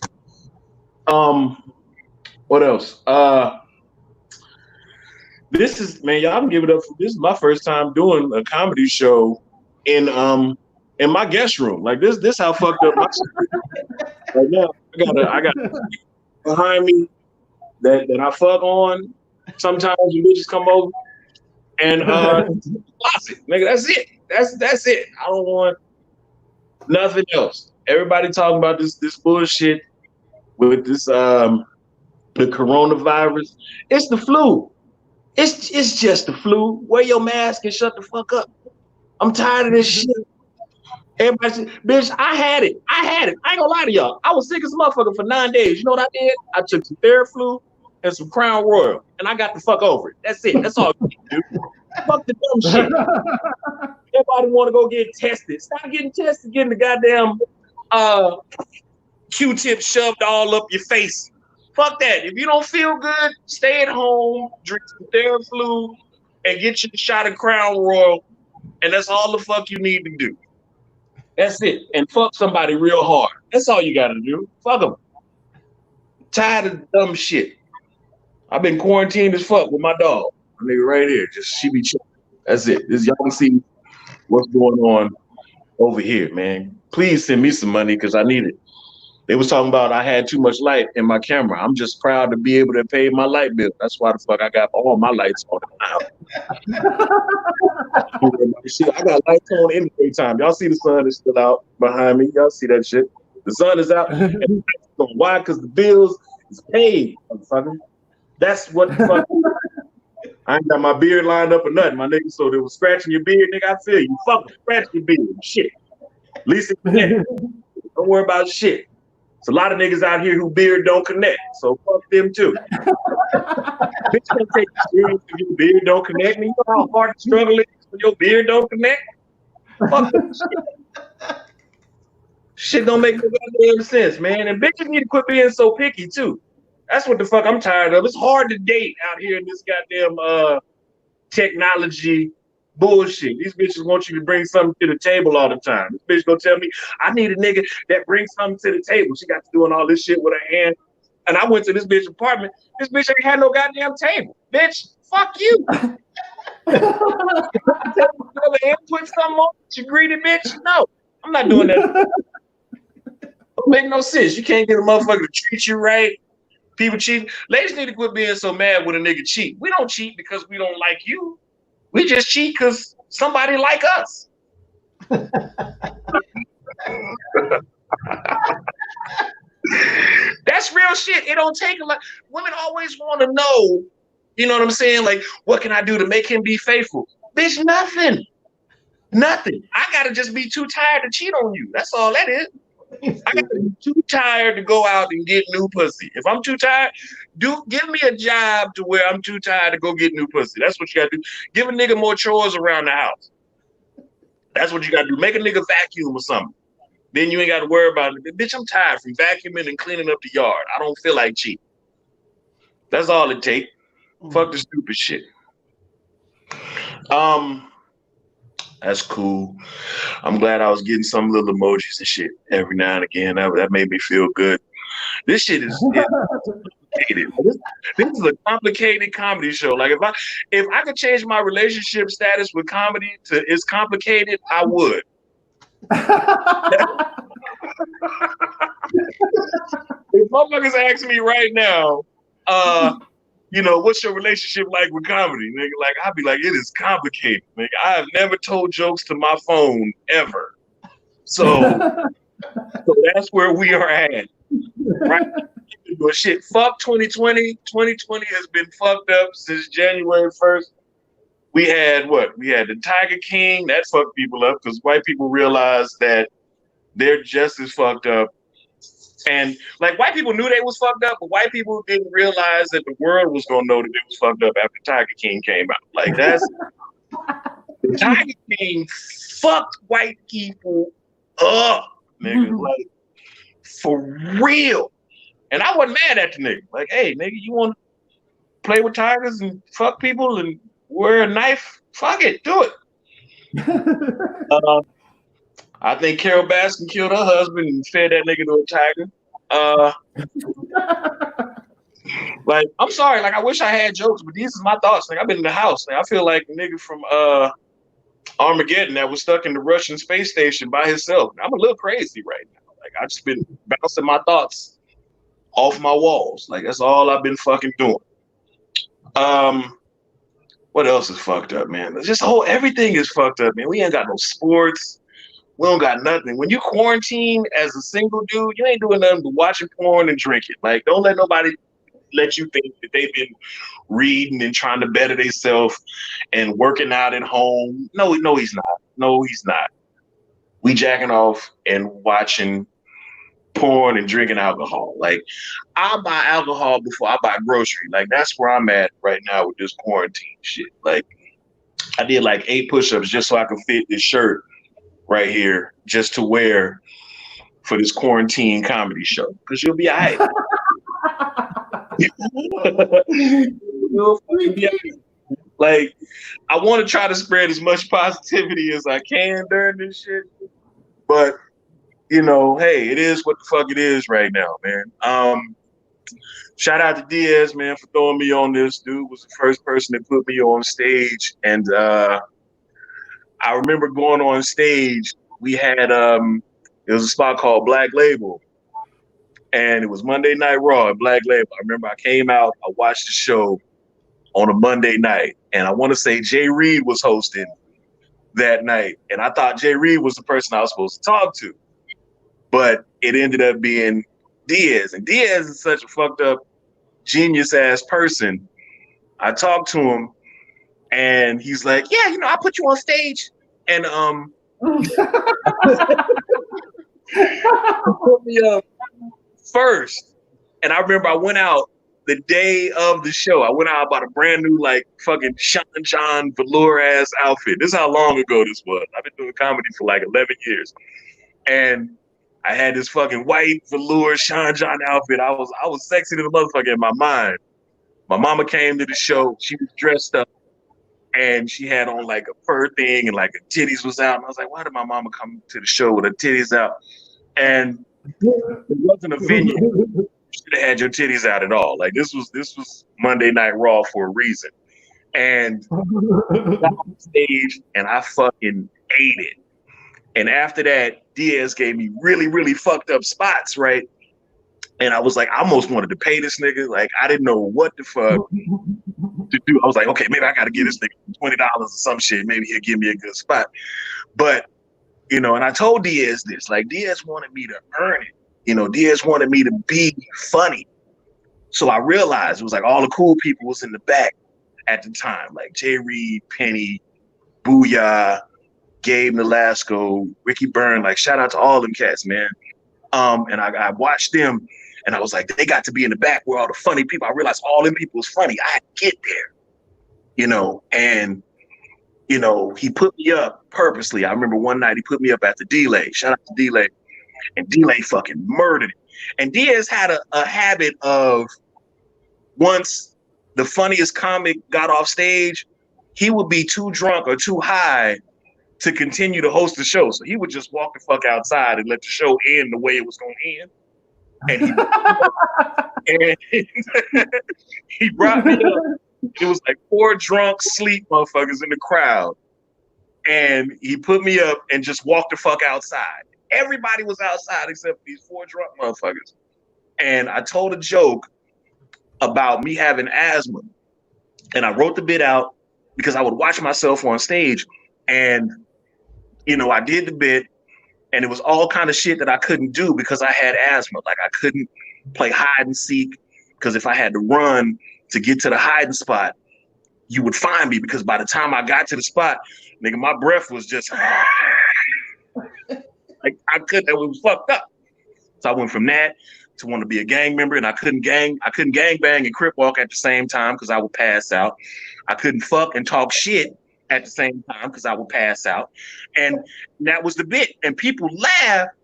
What else? This is, man, y'all can give it up. This is my first time doing a comedy show in my guest room. Like, this how fucked up my shit. Right now, I got behind me that I fuck on. Sometimes when bitches come over and closet, nigga, that's it. That's it. I don't want nothing else. Everybody talking about this bullshit with this the coronavirus. It's the flu. It's just the flu. Wear your mask and shut the fuck up. I'm tired of this shit. Everybody said, bitch, I had it. I ain't gonna lie to y'all. I was sick as a motherfucker for 9 days. You know what I did? I took some Theraflu and some Crown Royal, and I got the fuck over it. That's it. That's all you need to do. Fuck the dumb shit. Everybody want to go get tested. Stop getting tested, getting the goddamn Q-tip shoved all up your face. Fuck that. If you don't feel good, stay at home, drink some Theraflu, and get you a shot of Crown Royal, and that's all the fuck you need to do. That's it. And fuck somebody real hard. That's all you gotta do. Fuck them. Tired of dumb shit. I've been quarantined as fuck with my dog. My nigga right here. Just she be chilling. That's it. This y'all can see what's going on over here, man. Please send me some money because I need it. They was talking about I had too much light in my camera. I'm just proud to be able to pay my light bill. That's why the fuck I got all my lights on now. Shit, I got lights on in the daytime. Y'all see the sun is still out behind me. Y'all see that shit. The sun is out. And why? Because the bills is paid, motherfucker. That's what the fuck. I ain't got my beard lined up or nothing, my nigga. So they was scratching your beard, nigga. I feel you. Fuck, scratch your beard. Shit. At least it connect. Don't worry about shit. There's a lot of niggas out here who beard don't connect. So fuck them too. Bitch can't take you serious if your beard don't connect. You know how hard the struggle is when your beard don't connect? Fuck that shit. Shit don't make no goddamn sense, man. And bitches need to quit being so picky too. That's what the fuck I'm tired of. It's hard to date out here in this goddamn technology bullshit. These bitches want you to bring something to the table all the time. This bitch gonna tell me I need a nigga that brings something to the table. She got to doing all this shit with her hand. And I went to this bitch apartment. This bitch ain't had no goddamn table. Bitch, fuck you. Put something on you greedy bitch. No, I'm not doing that. Don't make no sense. You can't get a motherfucker to treat you right. People cheat. Ladies need to quit being so mad when a nigga cheat. We don't cheat because we don't like you. We just cheat because somebody like us. That's real shit. It don't take a lot. Women always want to know, you know what I'm saying? Like, what can I do to make him be faithful? Bitch, nothing. Nothing. I gotta just be too tired to cheat on you. That's all that is. I gotta be too tired to go out and get new pussy. If I'm too tired, give me a job to where I'm too tired to go get new pussy. That's what you gotta do. Give a nigga more chores around the house. That's what you gotta do. Make a nigga vacuum or something. Then you ain't gotta worry about it. Bitch, I'm tired from vacuuming and cleaning up the yard. I don't feel like cheating. That's all it takes. Fuck the stupid shit. That's cool. I'm glad I was getting some little emojis and shit every now and again. That made me feel good. This shit is complicated. This is a complicated comedy show. Like if I could change my relationship status with comedy to it's complicated, I would. If motherfuckers ask me right now, you know, what's your relationship like with comedy, nigga? Like, I'd be like, it is complicated, nigga. I have never told jokes to my phone ever. So that's where we are at. Right? But shit, fuck 2020. 2020 has been fucked up since January 1st. We had what? We had the Tiger King. That fucked people up because white people realized that they're just as fucked up. And like white people knew they was fucked up, but white people didn't realize that the world was gonna know that it was fucked up after Tiger King came out. Like that's the Tiger King fucked white people up, nigga. Like for real. And I wasn't mad at the nigga. Like, hey, nigga, you want to play with tigers and fuck people and wear a knife? Fuck it, do it. I think Carol Baskin killed her husband and fed that nigga to a tiger. Like, I'm sorry, like I wish I had jokes, but these are my thoughts. Like I've been in the house. Like, I feel like a nigga from Armageddon that was stuck in the Russian space station by himself. I'm a little crazy right now. Like I just been bouncing my thoughts off my walls. Like that's all I've been fucking doing. What else is fucked up, man? It's just everything is fucked up, man. We ain't got no sports. We don't got nothing. When you quarantine as a single dude, you ain't doing nothing but watching porn and drinking. Like, don't let nobody let you think that they've been reading and trying to better themselves and working out at home. No, he's not. No, he's not. We jacking off and watching porn and drinking alcohol. Like, I buy alcohol before I buy grocery. Like, that's where I'm at right now with this quarantine shit. Like, I did like 8 push-ups just so I could fit this shirt right here just to wear for this quarantine comedy show. Because you'll be all right. Like, I want to try to spread as much positivity as I can during this shit. But, you know, hey, it is what the fuck it is right now, man. Shout out to Diaz, man, for throwing me on this. Dude was the first person that put me on stage. And I remember going on stage. We had, it was a spot called Black Label. And it was Monday Night Raw at Black Label. I remember I came out, I watched the show on a Monday night. And I want to say Jay Reed was hosting that night. And I thought Jay Reed was the person I was supposed to talk to. But it ended up being Diaz. And Diaz is such a fucked up, genius-ass person. I talked to him, and he's like, yeah, you know, I put you on stage. And put me up first. And I remember I went out the day of the show. I went out about a brand new, like, fucking Sean John velour-ass outfit. This is how long ago this was. I've been doing comedy for like 11 years. And I had this fucking white velour Sean John outfit. I was sexy to the motherfucker in my mind. My mama came to the show. She was dressed up, and she had on like a fur thing, and like her titties was out. And I was like, why did my mama come to the show with her titties out? And it wasn't a venue. You should have had your titties out at all. Like, this was Monday Night Raw for a reason. And I got on stage, and I fucking ate it. And after that, Diaz gave me really, really fucked up spots, right? And I was like, I almost wanted to pay this nigga. Like, I didn't know what the fuck to do. I was like, okay, maybe I got to give this nigga $20 or some shit. Maybe he'll give me a good spot. But, you know, and I told Diaz this. Like, Diaz wanted me to earn it. You know, Diaz wanted me to be funny. So I realized it was like all the cool people was in the back at the time. Like Jay Reed, Penny, Booyah, Gabe Nolasco, Ricky Byrne. Like, shout out to all them cats, man. And I watched them, and I was like, they got to be in the back where all the funny people. I realized all them people was funny. I had to get there, you know. And, you know, he put me up purposely. I remember one night he put me up at the Delay. Shout out to Delay. And Delay fucking murdered it. And Diaz had a habit of, once the funniest comic got off stage, he would be too drunk or too high to continue to host the show. So he would just walk the fuck outside and let the show end the way it was going to end. And he brought me up. It was like 4 drunk sleep motherfuckers in the crowd. And he put me up and just walked the fuck outside. Everybody was outside except for these 4 drunk motherfuckers. And I told a joke about me having asthma. And I wrote the bit out because I would watch myself on stage. And, you know, I did the bit, and it was all kind of shit that I couldn't do because I had asthma. Like, I couldn't play hide and seek, because if I had to run to get to the hiding spot, you would find me, because by the time I got to the spot, nigga, my breath was just like, I couldn't, it was fucked up. So I went from that to want to be a gang member, and I couldn't gang bang and crip walk at the same time because I would pass out. I couldn't fuck and talk shit at the same time because I would pass out. And that was the bit. And people laughed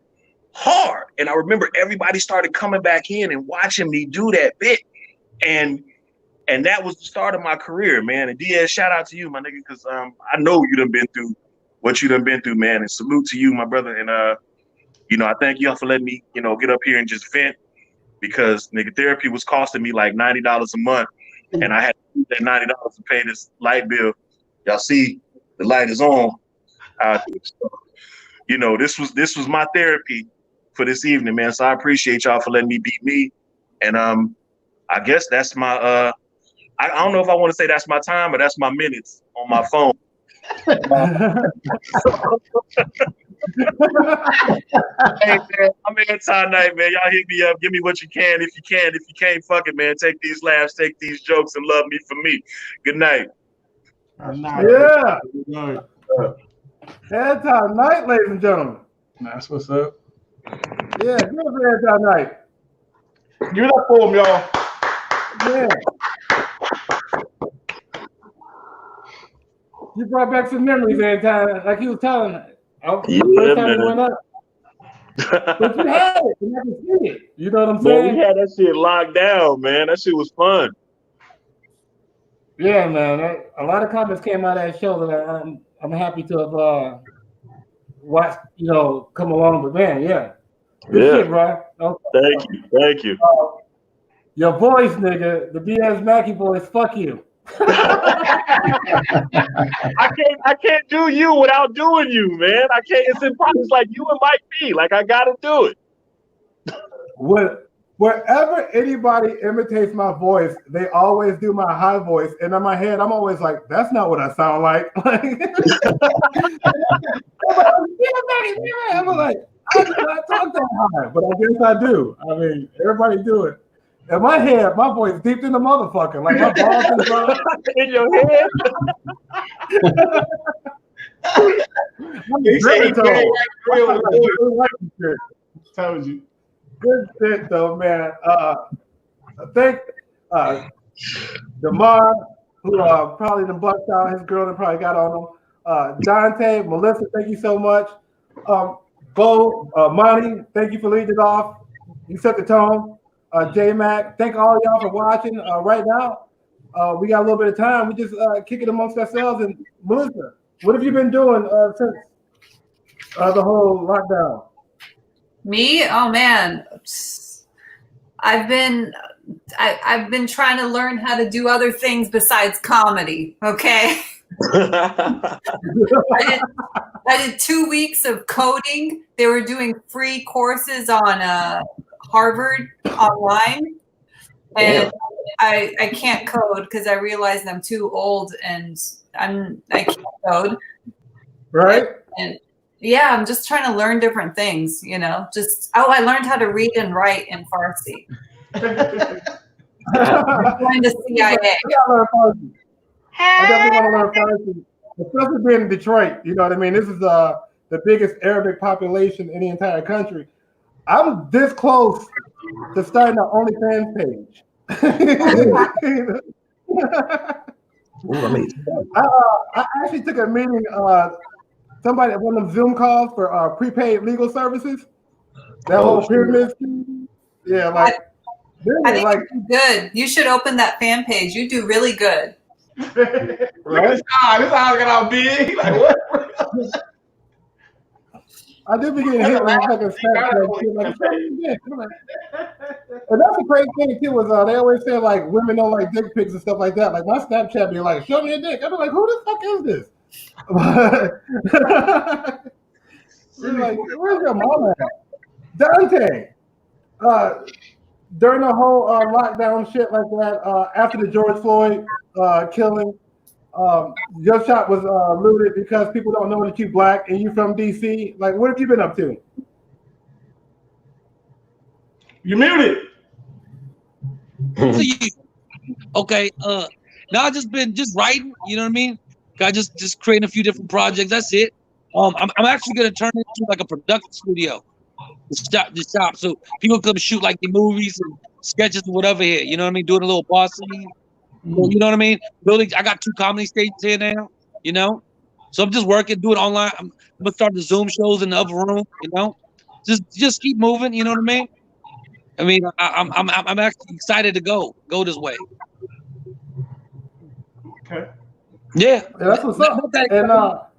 hard. And I remember everybody started coming back in and watching me do that bit. And that was the start of my career, man. And Diaz, shout out to you, my nigga, because I know you done been through what you done been through, man. And salute to you, my brother. And, you know, I thank y'all for letting me, you know, get up here and just vent, because nigga, therapy was costing me like $90 a month. And I had to use that $90 to pay this light bill. Y'all see the light is on. So, you know, this was my therapy for this evening, man. So I appreciate y'all for letting me be me. And I guess that's my I don't know if I want to say that's my time, but that's my minutes on my phone. Hey man, I'm anti-night, man. Y'all hit me up. Give me what you can. If you can, if you can't, fuck it, man. Take these laughs, take these jokes, and love me for me. Good night. Yeah. Anti-night, ladies and gentlemen. That's what's up. Yeah, give us anti-night. Give it up for him, y'all. Yeah. You brought back some memories, anti, like he was telling. First time man. you went up. But you had it, and I can see it. You know what I'm Man, saying? we had that shit locked down, man. That shit was fun. Yeah, man. A lot of comments came out of that show that I'm happy to have watched, come along. But man, yeah. Good shit, bro. Thank you. Your voice, nigga, the BS Mackey voice, fuck you. I can't do you without doing you, man. I can't. It's impossible. It's like you and Mike B. Like I gotta do it. Wherever anybody imitates my voice, they always do my high voice, and in my head, I'm always like, "That's not what I sound like." I'm like, I do not talk that high, but I guess I do. I mean, everybody do it. In my head, my voice deep in the motherfucker, like my balls is wrong. In your head. Told you. Good shit, though, man. I think Damar, who probably the bucked out, his girl that probably got on him. Dante, Melissa, thank you so much. Bo, Monty, thank you for leading it off. You set the tone. J-Mac, thank all y'all for watching. Right now, we got a little bit of time. We just kick it amongst ourselves. And Melissa, what have you been doing since the whole lockdown? Me? Oh man, I've been trying to learn how to do other things besides comedy. Okay. I did 2 weeks of coding. They were doing free courses on Harvard online, and I can't code because I realized I'm too old and I can't code. Right. And yeah, I'm just trying to learn different things. I learned how to read and write in Farsi. I'm going to CIA. I definitely want to learn Farsi, especially being in Detroit. You know what I mean? This is the biggest Arabic population in the entire country. I'm this close to starting an OnlyFans page. I actually took a meeting. Somebody at one of them Zoom calls for prepaid legal services. That whole pyramid scheme. Yeah, I think you're good. You should open that fan page. You do really good. Right? This eye got all big. Like what? I do be getting hit with fucking snap. And that's the crazy thing too is they always say like women don't like dick pics and stuff like that. Like my Snapchat be like, show me a dick. I be like, who the fuck is this? Like, where's your mama at? Dante. During the whole lockdown shit like that, after the George Floyd killing, your shop was looted because people don't know that you black and you from DC. Like, what have you been up to? You muted. Okay. Now I just been writing. You know what I mean? I just creating a few different projects. That's it. I'm actually gonna turn it into like a production studio. The shop, so people come shoot like the movies and sketches or whatever here. You know what I mean? Doing a little boss scene. You know what I mean? Building. I got 2 comedy stages here now. You know, so I'm just working, doing online. I'm gonna start the Zoom shows in the other room. You know, just keep moving. You know what I mean? I'm actually excited to go this way. Okay. Yeah, that's what's up. And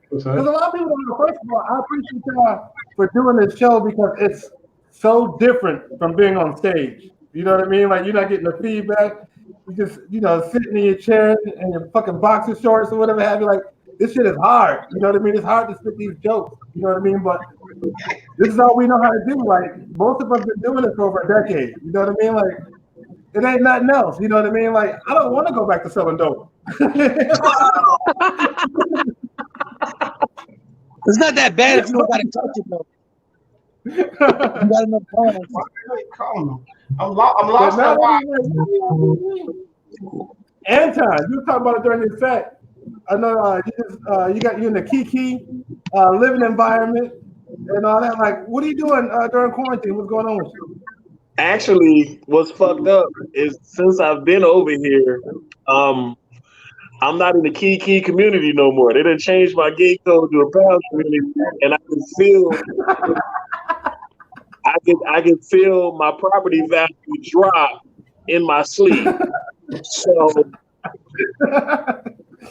because a lot of people don't know. First of all, I appreciate y'all for doing this show because it's so different from being on stage. You know what I mean? Like you're not getting the feedback. You just sitting in your chair and your fucking boxer shorts or whatever have you. Like this shit is hard. You know what I mean? It's hard to spit these jokes. You know what I mean? But this is all we know how to do. Like most of us been doing it for over a decade. You know what I mean? Like it ain't nothing else. You know what I mean? Like I don't want to go back to selling dope. It's not that bad if you don't got to touch it though. You got enough balls. I'm lost. Anton, you were talking about it during your set. I know you in the Kiki living environment and all that. Like, what are you doing during quarantine? What's going on with you? Actually, what's fucked up is since I've been over here, I'm not in the Key community no more. They didn't change my gate code to a pound community, and I can feel, I can feel my property value drop in my sleep. So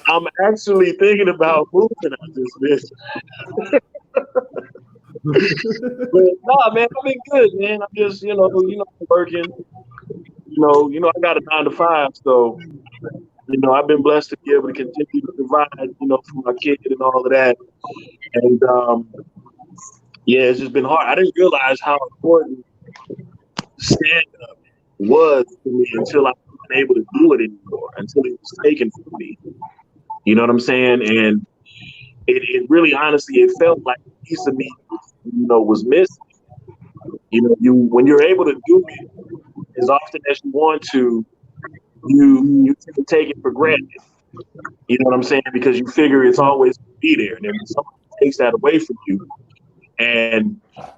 I'm actually thinking about moving out this bitch. But nah, man, I've been good, man. I'm just, working. I got a 9 to 5, so I've been blessed to be able to continue to provide, for my kid and all of that. And yeah, it's just been hard. I didn't realize how important stand-up was to me until I wasn't able to do it anymore, until it was taken from me. You know what I'm saying? And it really, honestly, it felt like a piece of me, was missing. When you're able to do it as often as you want to, you tend to take it for granted. You know what I'm saying? Because you figure it's always going to be there. And then when someone takes that away from you,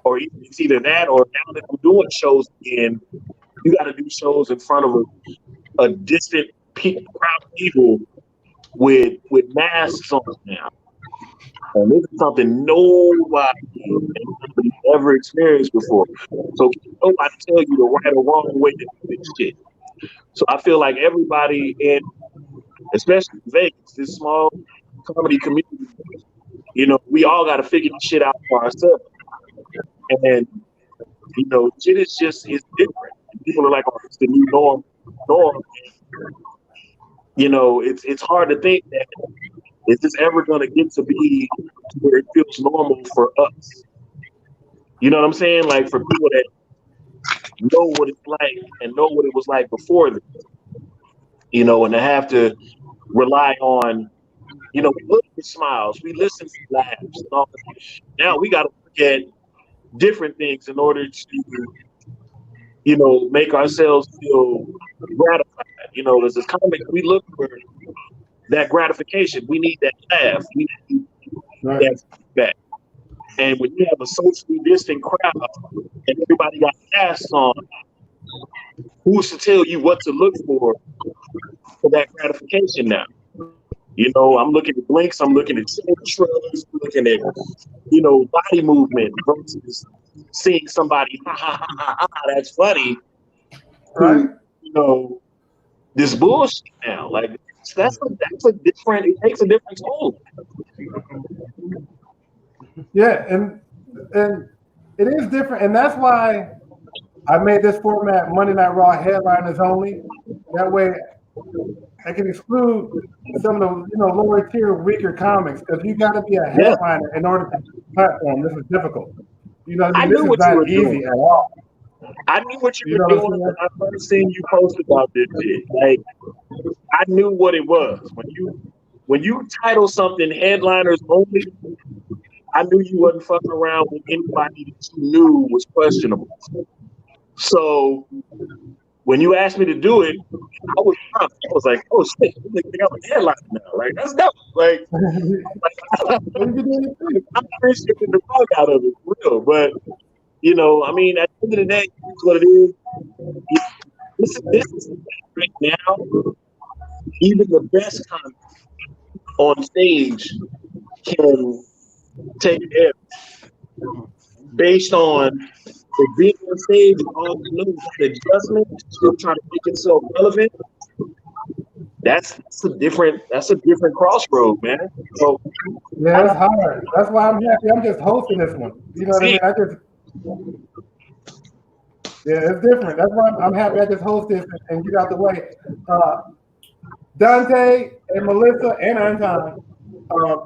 or it's either that or now that I'm doing shows again, you got to do shows in front of a distant crowd of people with masks on now. And this is something nobody ever experienced before. So nobody tell you the right or wrong way to do this shit. So I feel like everybody in, especially Vegas, this small comedy community, we all got to figure this shit out for ourselves. And, shit is it's different. People are like, oh, it's the new norm. It's hard to think that is this ever going to get to be where it feels normal for us? You know what I'm saying? Like for people that know what it's like and know what it was like before this, and to have to rely on, we look for smiles, we listen for laughs, and all that. Now we got to look at different things in order to, make ourselves feel gratified. As a comic, we look for that gratification. We need that laugh. We need that feedback. And when you have a socially distant crowd and everybody got masks on, who's to tell you what to look for that gratification now? I'm looking at blinks, I'm looking at shoulder shrugs, I'm looking at, body movement versus seeing somebody, ha, ha, ha, ha, ha, that's funny. Right. This bullshit now. Like, that's a different, it takes a different toll. Yeah, and it is different, and that's why I made this format Monday Night Raw headliners only. That way, I can exclude some of the lower tier, weaker comics because you got to be a headliner in order to platform. This is difficult. I this knew is what you not were easy doing. at all. I knew what you were doing when I first seen you post about this shit. Like, I knew what it was. When you title something headliners only, I knew you wasn't fucking around with anybody that you knew was questionable. So when you asked me to do it, I was pumped. I was like, oh shit, I'm a headliner now. Like, that's dope. Like, I'm appreciating the fuck out of it, for real. But at the end of the day, it's what it is. This is right now. Even the best comic on stage can take an L based on the being on stage and all the little adjustment, still trying to make itself relevant. That's a different crossroad, man. So yeah, it's hard. That's why I'm happy. I'm just hosting this one. You know what I mean? It's different. That's why I'm happy I just host this and get out the way. Dante and Melissa and Anton.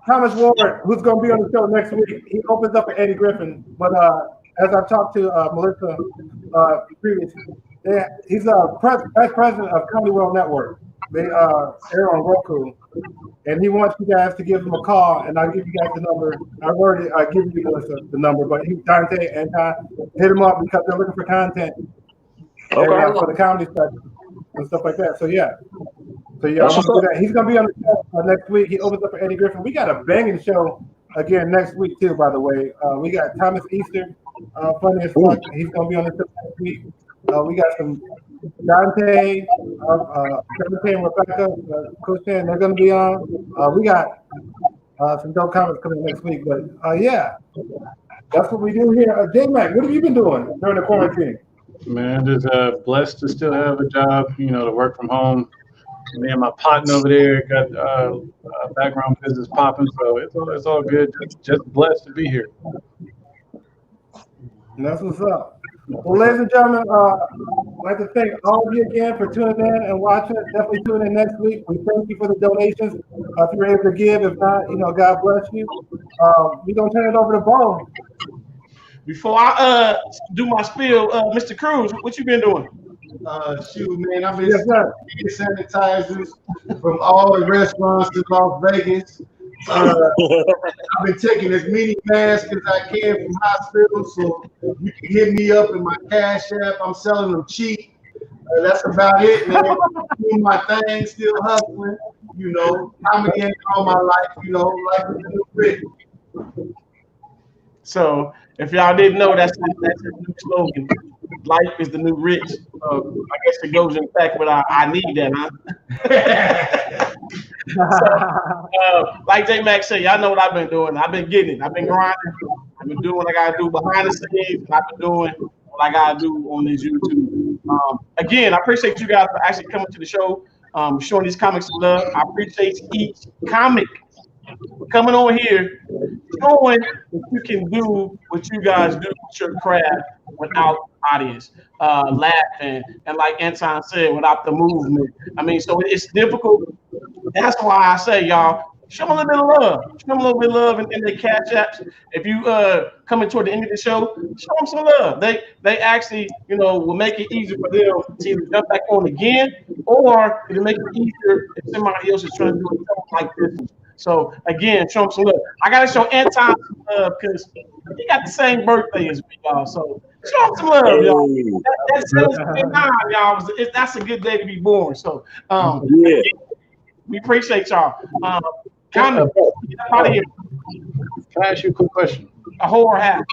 Thomas Ward, who's going to be on the show next week, he opens up for Eddie Griffin. But as I've talked to Melissa previously, he's vice president of Comedy World Network. They air on Roku, and he wants you guys to give him a call, and I'll give you guys the number. I've already given you Melissa the number, but Dante and hit him up because they're looking for content and, for the comedy stuff and stuff like that. So yeah, I'm gonna do that. He's gonna be on the show next week. He opens up for Eddie Griffin. We got a banging show again next week too. By the way, we got Thomas Easter, funny as fuck. He's gonna be on the show next week. We got some Dante, Dante and Rebecca, Coach Chan, they're going to be on. We got some dope comments coming next week. But yeah, that's what we do here. J-Mac, what have you been doing during the quarantine? Man, just blessed to still have a job, to work from home. Me and my partner over there got background business popping, so it's all good. Just blessed to be here. And that's what's up. Well, ladies and gentlemen, I'd like to thank all of you again for tuning in and watching. Definitely tune in next week. We thank you for the donations. If you're able to give, if not, God bless you. We're going to turn it over to Bo. Before I do my spiel, Mr. Cruz, what you been doing? Shoot, man, I've been getting sanitizers from all the restaurants in Las Vegas. I've been taking as many masks as I can from hospitals, so you can hit me up in my Cash App. I'm selling them cheap. That's about it, man. Doing my thing, still hustling. Comedy ain't all my life. Life is a new rich. So, if y'all didn't know, that's his new slogan. Life is the new rich. I guess it goes in fact, but I need that, huh? So, like J Mac said, y'all know what I've been doing. I've been getting it. I've been grinding. I've been doing what I gotta do behind the scenes. I've been doing what I gotta do on this YouTube. Again, I appreciate you guys for actually coming to the show, showing these comics some love. I appreciate each comic for coming on here, showing that you can do what you guys do with your craft without audience, laughing, and like Anton said, without the movement. So it's difficult. That's why I say, y'all, show them a little bit of love. Show them a little bit of love in their Cash Apps. If you coming toward the end of the show, show them some love. They actually, will make it easier for them to either jump back on again, or it'll make it easier if somebody else is trying to do something like this. So again, show them some love. I gotta show Anton some love because he got the same birthday as me, y'all. So show him some love, y'all. That's 79, y'all. That's a good day to be born. So yeah. We appreciate y'all. Comment. Get up out of here. Can I ask you a quick question? A whole or half?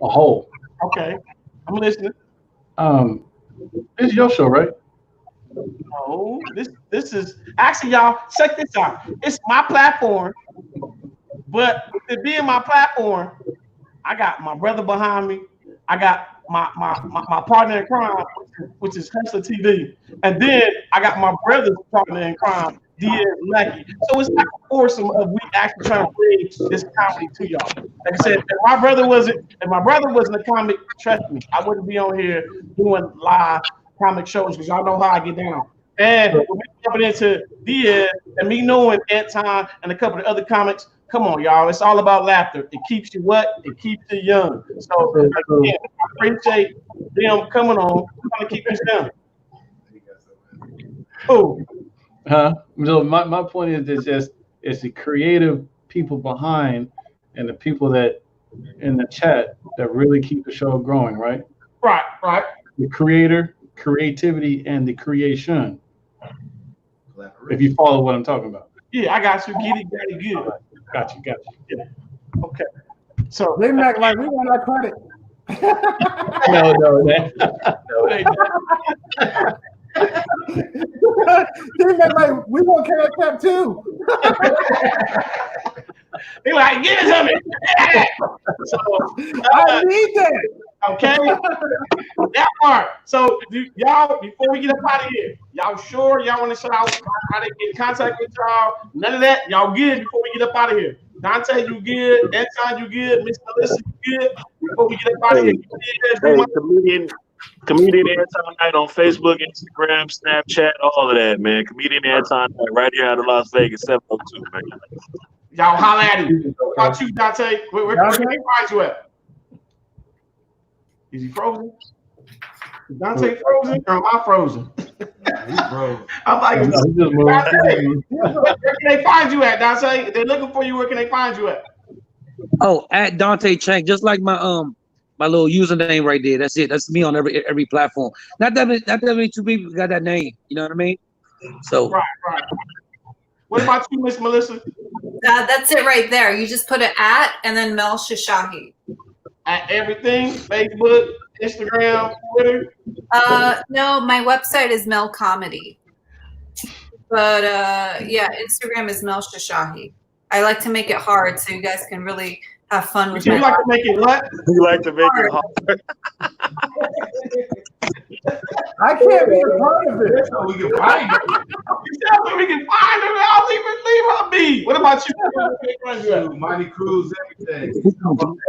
A whole. Okay. I'm listening. This is your show, right? No, this is actually, y'all, check this out. It's my platform, but to be in my platform, I got my brother behind me. I got my partner in crime, which is Hustler TV, and then I got my brother's partner in crime, Diaz Lackey. So it's like a foursome of we actually trying to bring this comedy to y'all. Like I said, if my brother wasn't a comic, trust me, I wouldn't be on here doing live comic shows because y'all know how I get down. And when we jumping into Diaz and me knowing Anton and a couple of other comics, come on, y'all. It's all about laughter. It keeps you what? It keeps you young. So again, I appreciate them coming on. I'm trying to keep this young. Oh. So my point is it's the creative people behind and the people that in the chat that really keep the show growing, right? Right. The creativity, and the creation. If you follow what I'm talking about. Yeah, I got you. Get it good. Got you. Yeah. Okay. So they act like we want our credit. No, they don't. They act like we want Cash App too. They like, give it to me. So I need that. Okay, that part. So y'all, before we get up out of here, y'all sure y'all want to shout out how they get in contact with y'all? None of that. Y'all good before we get up out of here? Dante, you good? Anton, you good? Miss Melissa, you good? Before we get up out of here, Comedian Anton Nite on Facebook, Instagram, Snapchat, all of that, man. Comedian Anton Nite right here out of Las Vegas, 702, man. Y'all holla at him. How about you, Dante? Where can they find you at? Is he frozen? Is Dante frozen or am I frozen? Bro, I'm like, No, he just moved. where can they find you at, Dante? If they're looking for you, where can they find you at? Oh, at Dante Chang, just like my little username right there. That's it. That's me on every platform. Not that many two people got that name. You know what I mean? So Right. What about you, Miss Melissa? That's it right there. You just put an at and then Mel Shishahi. At everything, Facebook, Instagram, Twitter. No, my website is Mel Comedy. But yeah, Instagram is Mel Shishahi. I like to make it hard so you guys can really have fun with You my like to make it what? You like to make it hard. I can't be a part of it. So we can find her. We can find her. I'll leave her be. What about you? Money Cruz, everything.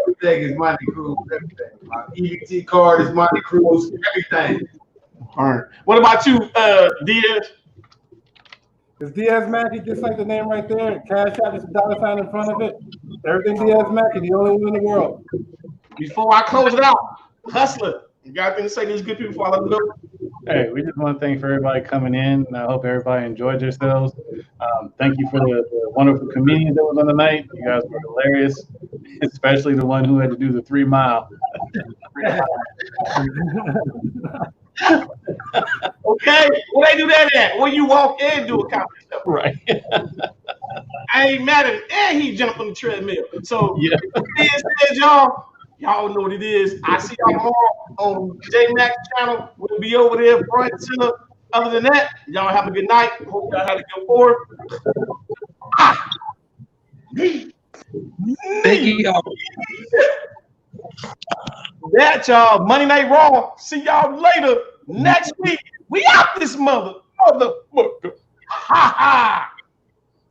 Everything is Money Cruz, everything. My EBT card is Money Cruz, everything. All right. What about you, Diaz? It's Diaz Mackey, just like the name right there. Cash out, just a dollar sign in front of it. Everything Diaz Mackey, the only one in the world. Before I close it out, Hustler, you got anything to say to these good people before I let them go? Hey, we just want to thank for everybody coming in. And I hope everybody enjoyed themselves. Thank you for the wonderful comedians that was on the night. You guys were hilarious, especially the one who had to do the 3 mile. Okay, where they do that at? Where you walk in and do a comedy show. Right. I ain't mad at it. And he jumped on the treadmill. So, Yeah. being said, y'all know what it is. I see y'all tomorrow on J Max channel. We'll be over there front and center. Other than that, y'all have a good night. Hope y'all had a good forward. thank you, y'all. That y'all, Monday Night Raw. See y'all later next week. We out this motherfucker. Ha ha.